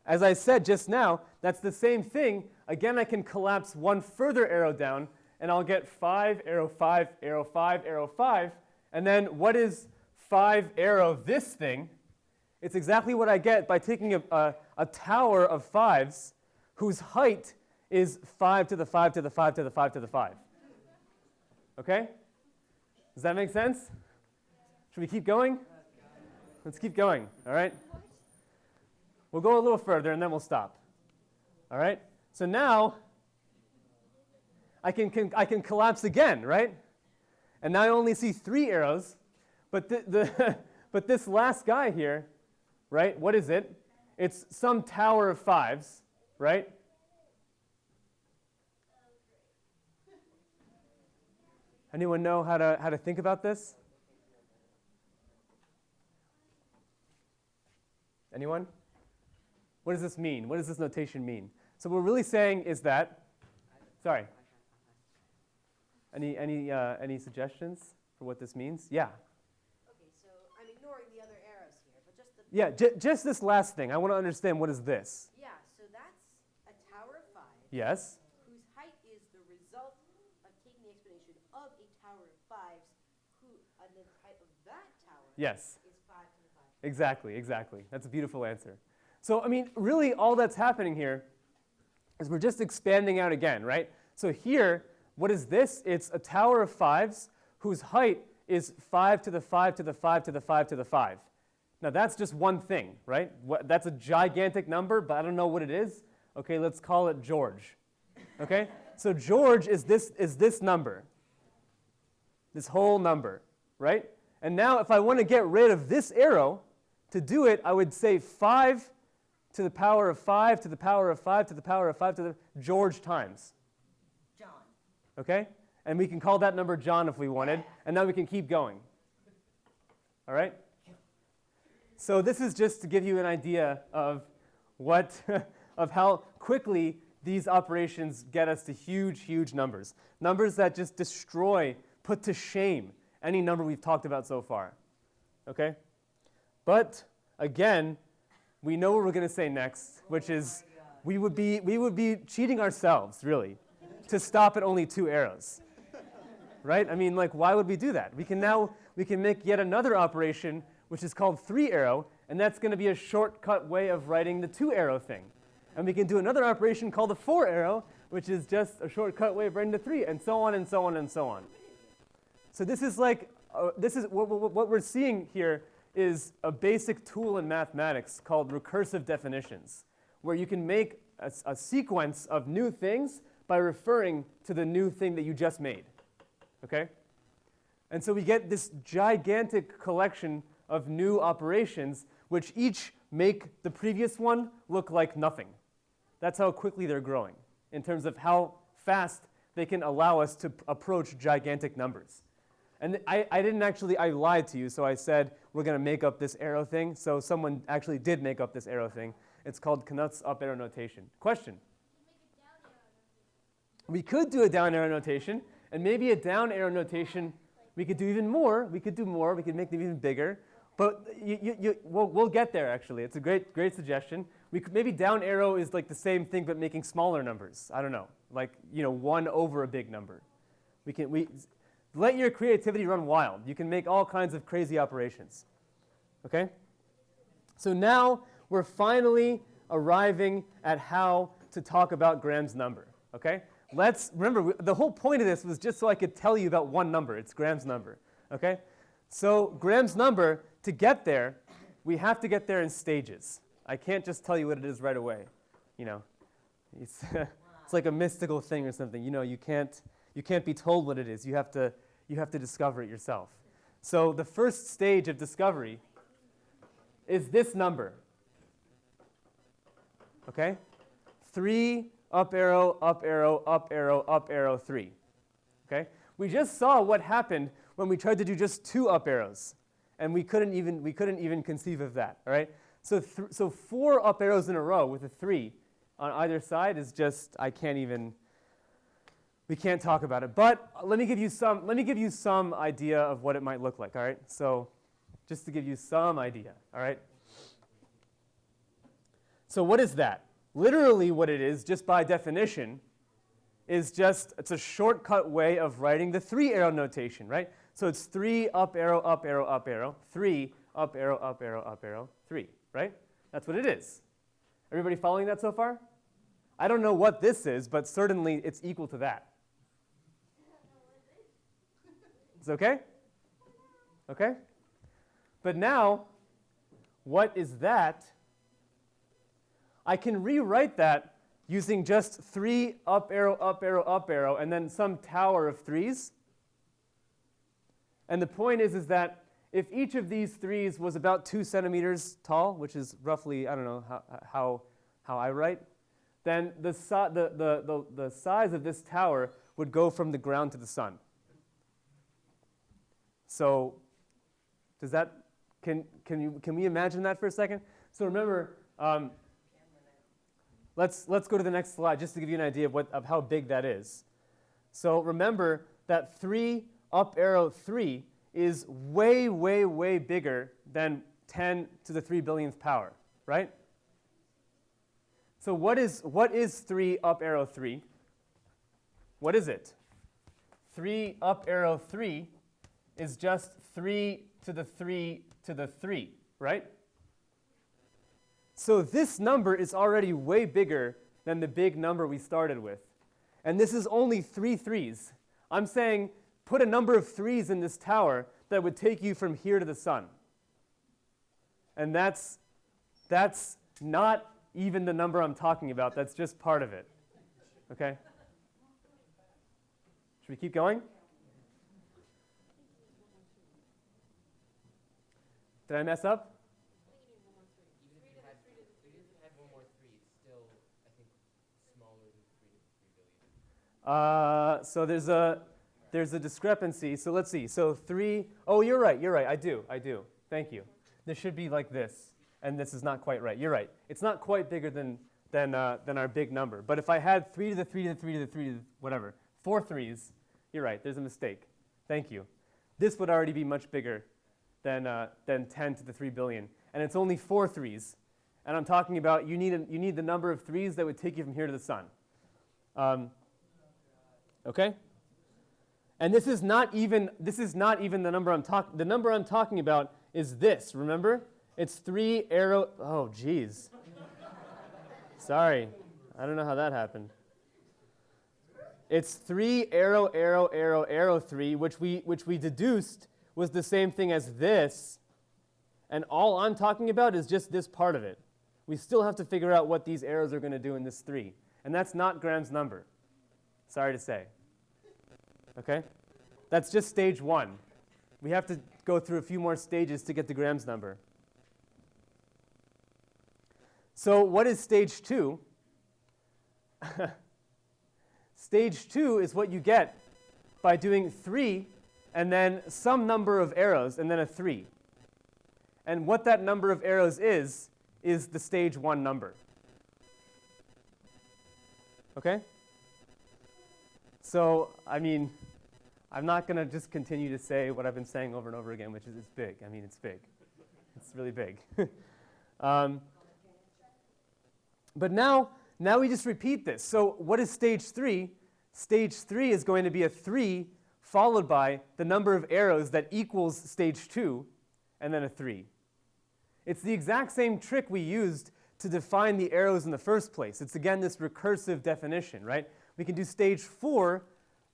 As I said just now, that's the same thing. Again, I can collapse one further arrow down, and I'll get 5, arrow 5, arrow 5, arrow 5. And then what is 5 arrow this thing? It's exactly what I get by taking a tower of 5s whose height is 5 to the 5 to the 5 to the 5 to the 5. Okay? Does that make sense? Should we keep going? Let's keep going, all right? We'll go a little further and then we'll stop. All right? So now I can collapse again, right? And now I only see 3 arrows, but but this last guy here, right? What is it? It's some tower of 5s, right? Anyone know how to think about this? Anyone? What does this mean? What does this notation mean? So what we're really saying is that, sorry. Any suggestions for what this means? Yeah. Okay, so I'm ignoring the other arrows here, but just the... Yeah, just this last thing. I want to understand what is this. Yeah, so that's a tower of 5. Yes. Whose height is the result of taking the explanation of a tower of 5s, and the height of that tower Yes. is 5 to the 5. Exactly. That's a beautiful answer. So, I mean, really all that's happening here is we're just expanding out again, right? So here, what is this? It's a tower of 5s whose height is 5 to the 5 to the 5 to the 5 to the 5. Now, that's just one thing, right? That's a gigantic number, but I don't know what it is. Okay, let's call it George. Okay? So George is this number, this whole number, right? And now if I want to get rid of this arrow, to do it, I would say 5 to the power of 5 to the power of 5 to the power of 5 to the George times. John. Okay? And we can call that number John if we wanted, and now we can keep going. All right? So this is just to give you an idea of of how quickly these operations get us to huge, huge numbers. Numbers that just destroy, put to shame any number we've talked about so far. Okay? But again, we know what we're going to say next, which is we would be cheating ourselves, really, to stop at only 2 arrows. Right? I mean, like, why would we do that? We can make yet another operation, which is called 3 arrow, and that's going to be a shortcut way of writing the 2 arrow thing. And we can do another operation called the 4 arrow, which is just a shortcut way of writing the 3, and so on and so on and so on. So this is like this is what we're seeing here is a basic tool in mathematics called recursive definitions, where you can make a sequence of new things by referring to the new thing that you just made. Okay? And so we get this gigantic collection of new operations, which each make the previous one look like nothing. That's how quickly they're growing in terms of how fast they can allow us to approach gigantic numbers. And I lied to you, so I said we're going to make up this arrow thing. So someone actually did make up this arrow thing. It's called Knuth's up arrow notation. Question? We could do a down arrow notation, and maybe a down arrow notation, we could do even more. We could do more. We could make them even bigger. But we'll get there, actually. It's a great suggestion. Maybe down arrow is like the same thing, but making smaller numbers. I don't know, like 1 over a big number. Let your creativity run wild. You can make all kinds of crazy operations. Okay? So now we're finally arriving at how to talk about Graham's number. Okay? Let's remember, the whole point of this was just so I could tell you about one number. It's Graham's number. Okay? So Graham's number, to get there, we have to get there in stages. I can't just tell you what it is right away. It's it's like a mystical thing or something. You can't be told what it is. You have to discover it yourself. So the first stage of discovery is this number. Okay? 3 up arrow, up arrow, up arrow, up arrow, 3. Okay? We just saw what happened when we tried to do just 2 up arrows, and we couldn't even conceive of that. All right? So 4 up arrows in a row with a 3 on either side is just we can't talk about it. But let me give you some idea of what it might look like. All right? So just to give you some idea. All right? So what is that? Literally what it is, just by definition, it's a shortcut way of writing the 3 arrow notation, right? So it's 3 up arrow, up arrow, up arrow, 3 up arrow, up arrow, up arrow, 3, right? That's what it is. Everybody following that so far? I don't know what this is, but certainly it's equal to that. It's okay? Okay? But now, what is that? I can rewrite that using just 3 up arrow, up arrow, up arrow, and then some tower of 3s. And the point is that if each of these 3s was about 2 centimeters tall, which is roughly, I don't know how I write, then the size of this tower would go from the ground to the sun. So can we imagine that for a second? So remember, let's go to the next slide just to give you an idea of how big that is. So remember that 3 up arrow 3 is way, way, way bigger than 10 to the 3 billionth power, right? So what is 3 up arrow 3? What is it? 3 up arrow 3 is just 3 to the 3 to the 3, right? So this number is already way bigger than the big number we started with. And this is only 3 3s. I'm saying put a number of 3s in this tower that would take you from here to the sun. And that's not even the number I'm talking about. That's just part of it. Okay? Should we keep going? Did I mess up? Even if you had one more 3, it's still, I think, smaller than 3 to the 3 billion. So there's a discrepancy. So let's see. So 3. Oh, you're right. I do. Thank you. This should be like this, and this is not quite right. You're right. It's not quite bigger than our big number. But if I had 3 to the 3 to the 3 to the 3 to the whatever, 4 3s, you're right. There's a mistake. Thank you. This would already be much bigger than 10 to the 3 billion, and it's only 4 3s. And I'm talking about you need the number of 3s that would take you from here to the sun. Okay? And this is not even the number I'm talking. The number I'm talking about is this. Remember, it's 3 arrow. Oh, geez. Sorry, I don't know how that happened. It's 3 arrow, arrow, arrow, arrow 3, which we deduced was the same thing as this, and all I'm talking about is just this part of it, we still have to figure out what these arrows are going to do in this 3. And that's not Graham's number. Sorry to say. Okay? That's just stage 1. We have to go through a few more stages to get to Graham's number. So what is stage 2? Stage 2 is what you get by doing 3 and then some number of arrows and then a 3. And what that number of arrows is the stage 1 number. Okay? So, I mean, I'm not going to just continue to say what I've been saying over and over again, which is it's big. I mean, it's big. It's really big. But now we just repeat this. So what is stage 3? Stage 3 is going to be a 3 followed by the number of arrows that equals stage 2, and then a 3. It's the exact same trick we used to define the arrows in the first place. It's again this recursive definition, right? We can do stage 4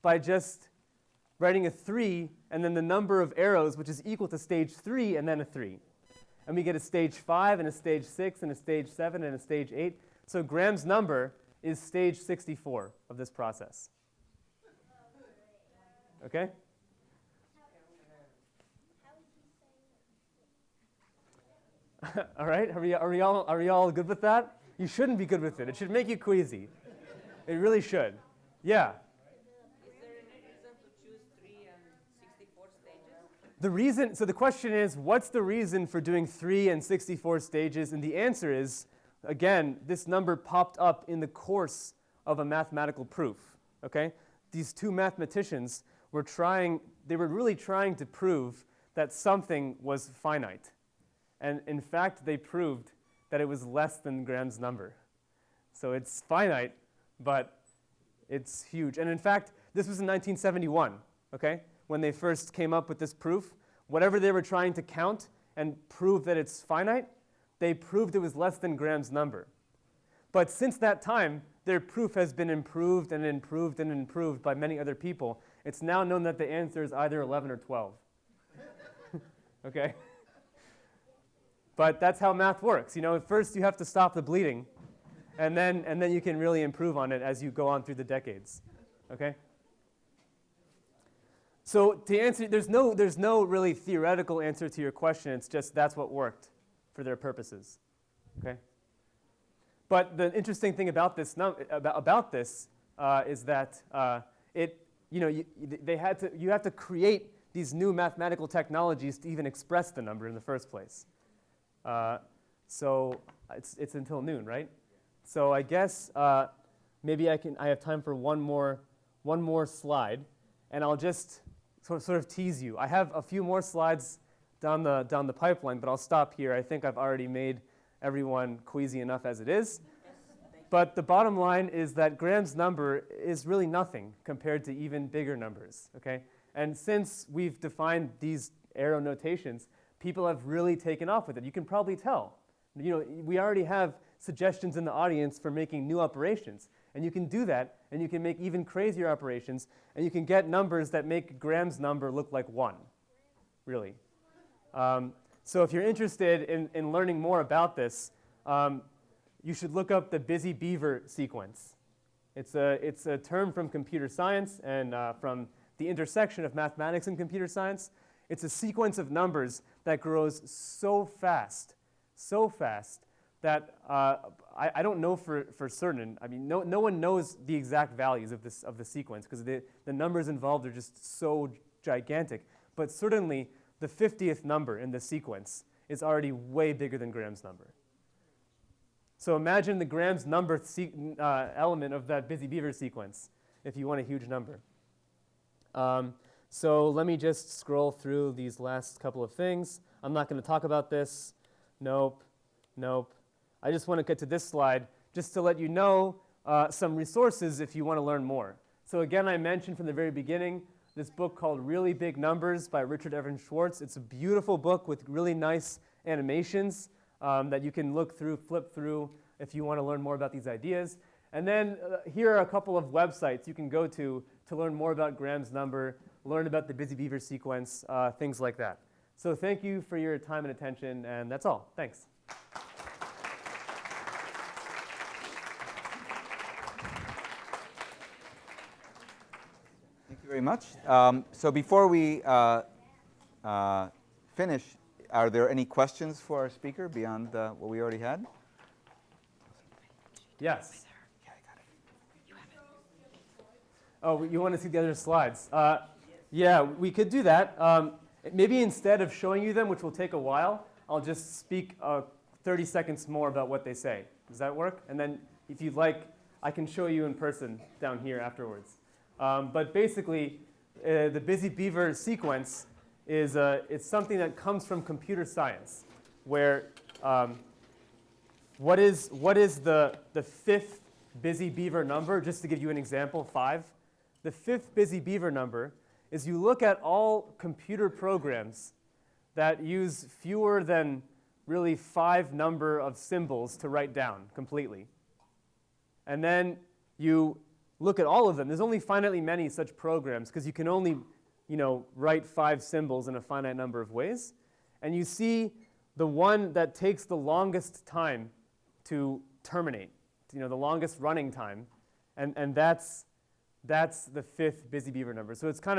by just writing a 3 and then the number of arrows, which is equal to stage 3 and then a 3. And we get a stage 5 and a stage 6 and a stage 7 and a stage 8. So Graham's number is stage 64 of this process. Okay? All right, are we all good with that? You shouldn't be good with it. It should make you queasy. It really should. Yeah. Is there any reason to choose 3 and 64 stages? So the question is, what's the reason for doing 3 and 64 stages? And the answer is, again, this number popped up in the course of a mathematical proof. Okay? These two mathematicians were really trying to prove that something was finite. And in fact, they proved that it was less than Graham's number. So it's finite, but it's huge. And in fact, this was in 1971, okay, when they first came up with this proof. Whatever they were trying to count and prove that it's finite, they proved it was less than Graham's number. But since that time, their proof has been improved and improved and improved by many other people. It's now known that the answer is either 11 or 12. Okay? But that's how math works. You know, at first you have to stop the bleeding, and then you can really improve on it as you go on through the decades. Okay? So to answer, there's no really theoretical answer to your question. It's just that's what worked for their purposes. Okay? But the interesting thing about this is that you have to create these new mathematical technologies to even express the number in the first place. So it's until noon, right? So I guess maybe I have time for one more slide, and I'll just sort of tease you. I have a few more slides down the pipeline, but I'll stop here. I think I've already made everyone queasy enough as it is. But the bottom line is that Graham's number is really nothing compared to even bigger numbers. Okay? And since we've defined these arrow notations, people have really taken off with it. You can probably tell. You know, we already have suggestions in the audience for making new operations. And you can do that, and you can make even crazier operations, and you can get numbers that make Graham's number look like 1, really. So if you're interested in learning more about this, you should look up the busy beaver sequence. It's a term from computer science and from the intersection of mathematics and computer science. It's a sequence of numbers that grows so fast that I don't know for certain. I mean, no one knows the exact values of the sequence because the numbers involved are just so gigantic. But certainly, the 50th number in the sequence is already way bigger than Graham's number. So imagine the Graham's number element of that busy beaver sequence if you want a huge number. So let me just scroll through these last couple of things. I'm not going to talk about this. Nope. I just want to get to this slide just to let you know some resources if you want to learn more. So again, I mentioned from the very beginning this book called Really Big Numbers by Richard Evans Schwartz. It's a beautiful book with really nice animations that you can look through, flip through if you want to learn more about these ideas. And then here are a couple of websites you can go to learn more about Graham's number. learn about the busy beaver sequence, things like that. So thank you for your time and attention, and that's all. Thanks. Thank you very much. So before we finish, are there any questions for our speaker beyond what we already had? Yes. Oh, you want to see the other slides? Yeah, we could do that. Maybe instead of showing you them, which will take a while, I'll just speak 30 seconds more about what they say. Does that work? And then if you'd like, I can show you in person down here afterwards. But basically, the busy beaver sequence is it's something that comes from computer science, where what is the fifth busy beaver number? Just to give you an example, 5. The fifth busy beaver number is you look at all computer programs that use fewer than really 5 number of symbols to write down completely. And then you look at all of them. There's only finitely many such programs because you can only write 5 symbols in a finite number of ways. And you see the one that takes the longest time to terminate, the longest running time, and that's the fifth busy beaver number. So it kind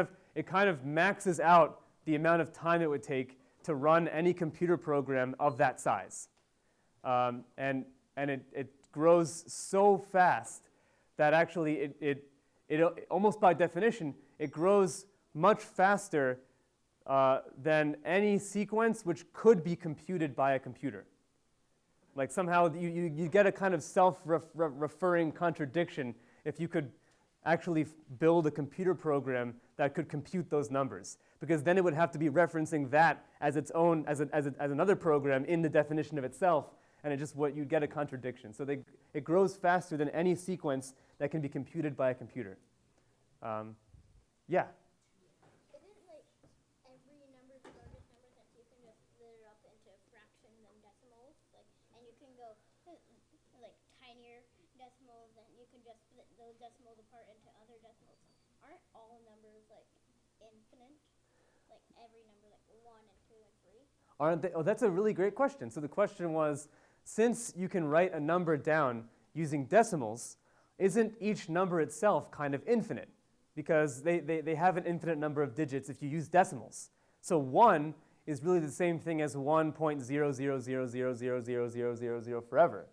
of maxes out the amount of time it would take to run any computer program of that size. And it grows so fast that actually it almost by definition, it grows much faster than any sequence which could be computed by a computer. Like somehow you get a kind of self-referring contradiction if you could actually build a computer program that could compute those numbers, because then it would have to be referencing that as its own, as another program in the definition of itself, and you get a contradiction. So it grows faster than any sequence that can be computed by a computer. Yeah. Isn't like every number the largest number that you can just split it up into fractions and decimals, and you can go like tinier decimals, and you can just split those decimals apart into other decimals? Aren't all numbers like infinite? Like every number, like 1 and 2 and 3? Aren't they? Oh, that's a really great question. So the question was, since you can write a number down using decimals, isn't each number itself kind of infinite? Because they have an infinite number of digits if you use decimals. So 1 is really the same thing as 1.000000000 forever.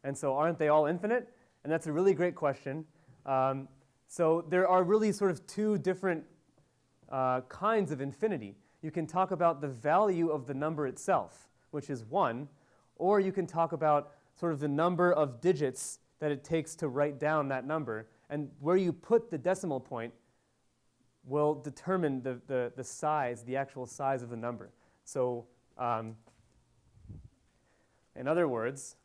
And so aren't they all infinite? And that's a really great question. So there are really sort of 2 different kinds of infinity. You can talk about the value of the number itself, which is 1, or you can talk about sort of the number of digits that it takes to write down that number. And where you put the decimal point will determine the size, the actual size of the number. So in other words,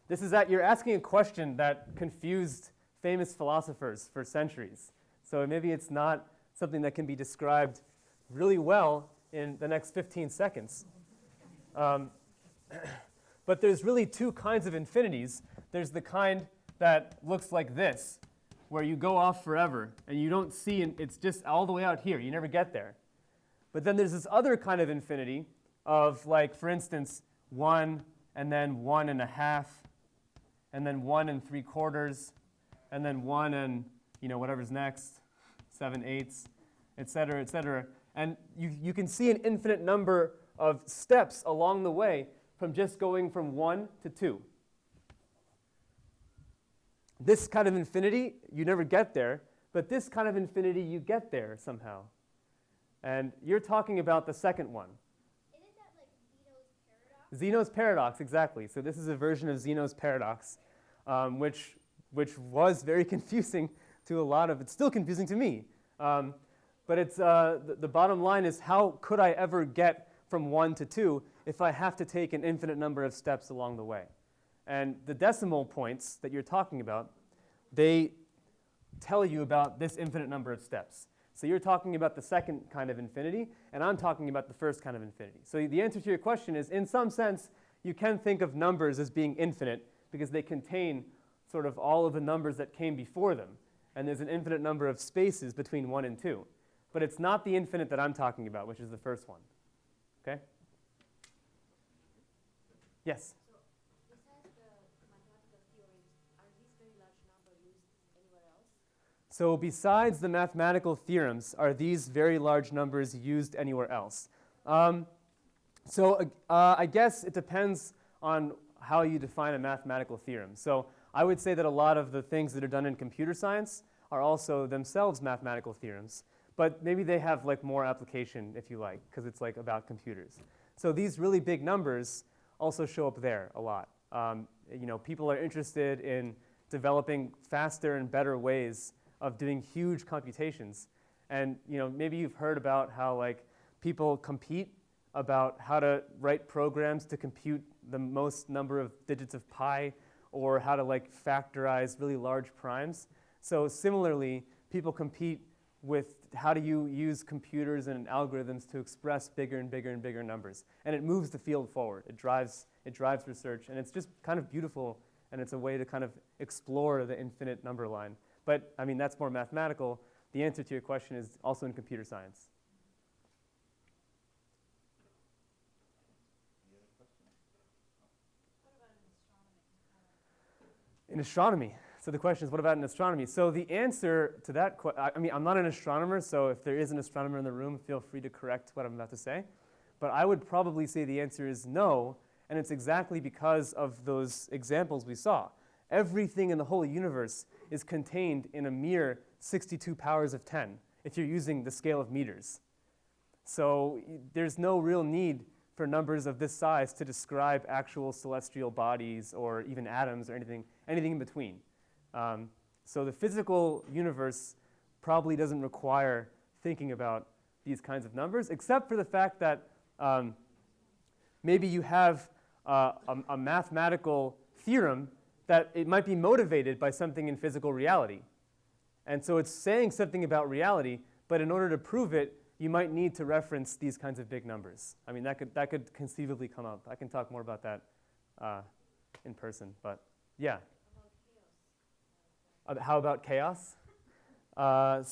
you're asking a question that confused famous philosophers for centuries. So maybe it's not something that can be described really well in the next 15 seconds. But there's really 2 kinds of infinities. There's the kind that looks like this, where you go off forever, and you don't see, it's just all the way out here. You never get there. But then there's this other kind of infinity of, like, for instance, 1, and then 1 1/2, and then 1 3/4, and then 1 and whatever's next, 7/8, et cetera, et cetera. And you can see an infinite number of steps along the way from just going from 1 to 2. This kind of infinity, you never get there, but this kind of infinity, you get there somehow. And you're talking about the second one. Isn't that like Zeno's paradox? Zeno's paradox, exactly. So this is a version of Zeno's paradox, which was very confusing to a lot of, it's still confusing to me. But it's the bottom line is, how could I ever get from 1 to 2 if I have to take an infinite number of steps along the way? And the decimal points that you're talking about, they tell you about this infinite number of steps. So you're talking about the second kind of infinity, and I'm talking about the first kind of infinity. So the answer to your question is, in some sense, you can think of numbers as being infinite because they contain sort of all of the numbers that came before them. And there's an infinite number of spaces between 1 and 2. but it's not the infinite that I'm talking about, which is the first one. Okay? Yes? So, besides the mathematical theorems, are these very large numbers used anywhere else? So besides the mathematical theorems, are these very large numbers used anywhere else? I guess it depends on how you define a mathematical theorem. So I would say that a lot of the things that are done in computer science are also themselves mathematical theorems, but maybe they have like more application, if you like, because it's like about computers. So these really big numbers also show up there a lot. People are interested in developing faster and better ways of doing huge computations. And maybe you've heard about how like people compete about how to write programs to compute the most number of digits of pi, or how to like factorize really large primes. So similarly, people compete with how do you use computers and algorithms to express bigger and bigger and bigger numbers. And it moves the field forward. It drives research, and it's just kind of beautiful, and it's a way to kind of explore the infinite number line. But I mean, that's more mathematical. The answer to your question is also in computer science. In astronomy. So the question is, what about in astronomy? So the answer to that I'm not an astronomer, so if there is an astronomer in the room, feel free to correct what I'm about to say. But I would probably say the answer is no, and it's exactly because of those examples we saw. Everything in the whole universe is contained in a mere 62 powers of 10, if you're using the scale of meters. So there's no real need for numbers of this size to describe actual celestial bodies or even atoms or anything in between. So the physical universe probably doesn't require thinking about these kinds of numbers, except for the fact that maybe you have a mathematical theorem that it might be motivated by something in physical reality. And so it's saying something about reality, but in order to prove it, you might need to reference these kinds of big numbers. I mean, that could conceivably come up. I can talk more about that in person, but yeah. How about chaos? I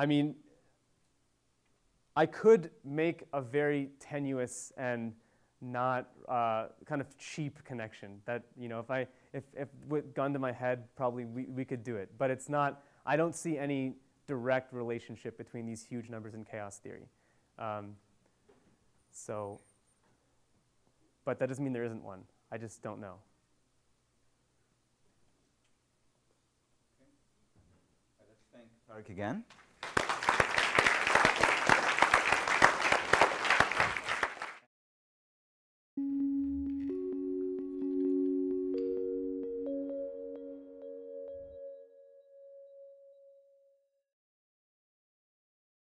mean, I could make a very tenuous and not kind of cheap connection that, if with gun to my head, probably we could do it. But it's not, I don't see any direct relationship between these huge numbers and chaos theory. But that doesn't mean there isn't one. I just don't know. Let's thank Tarik again.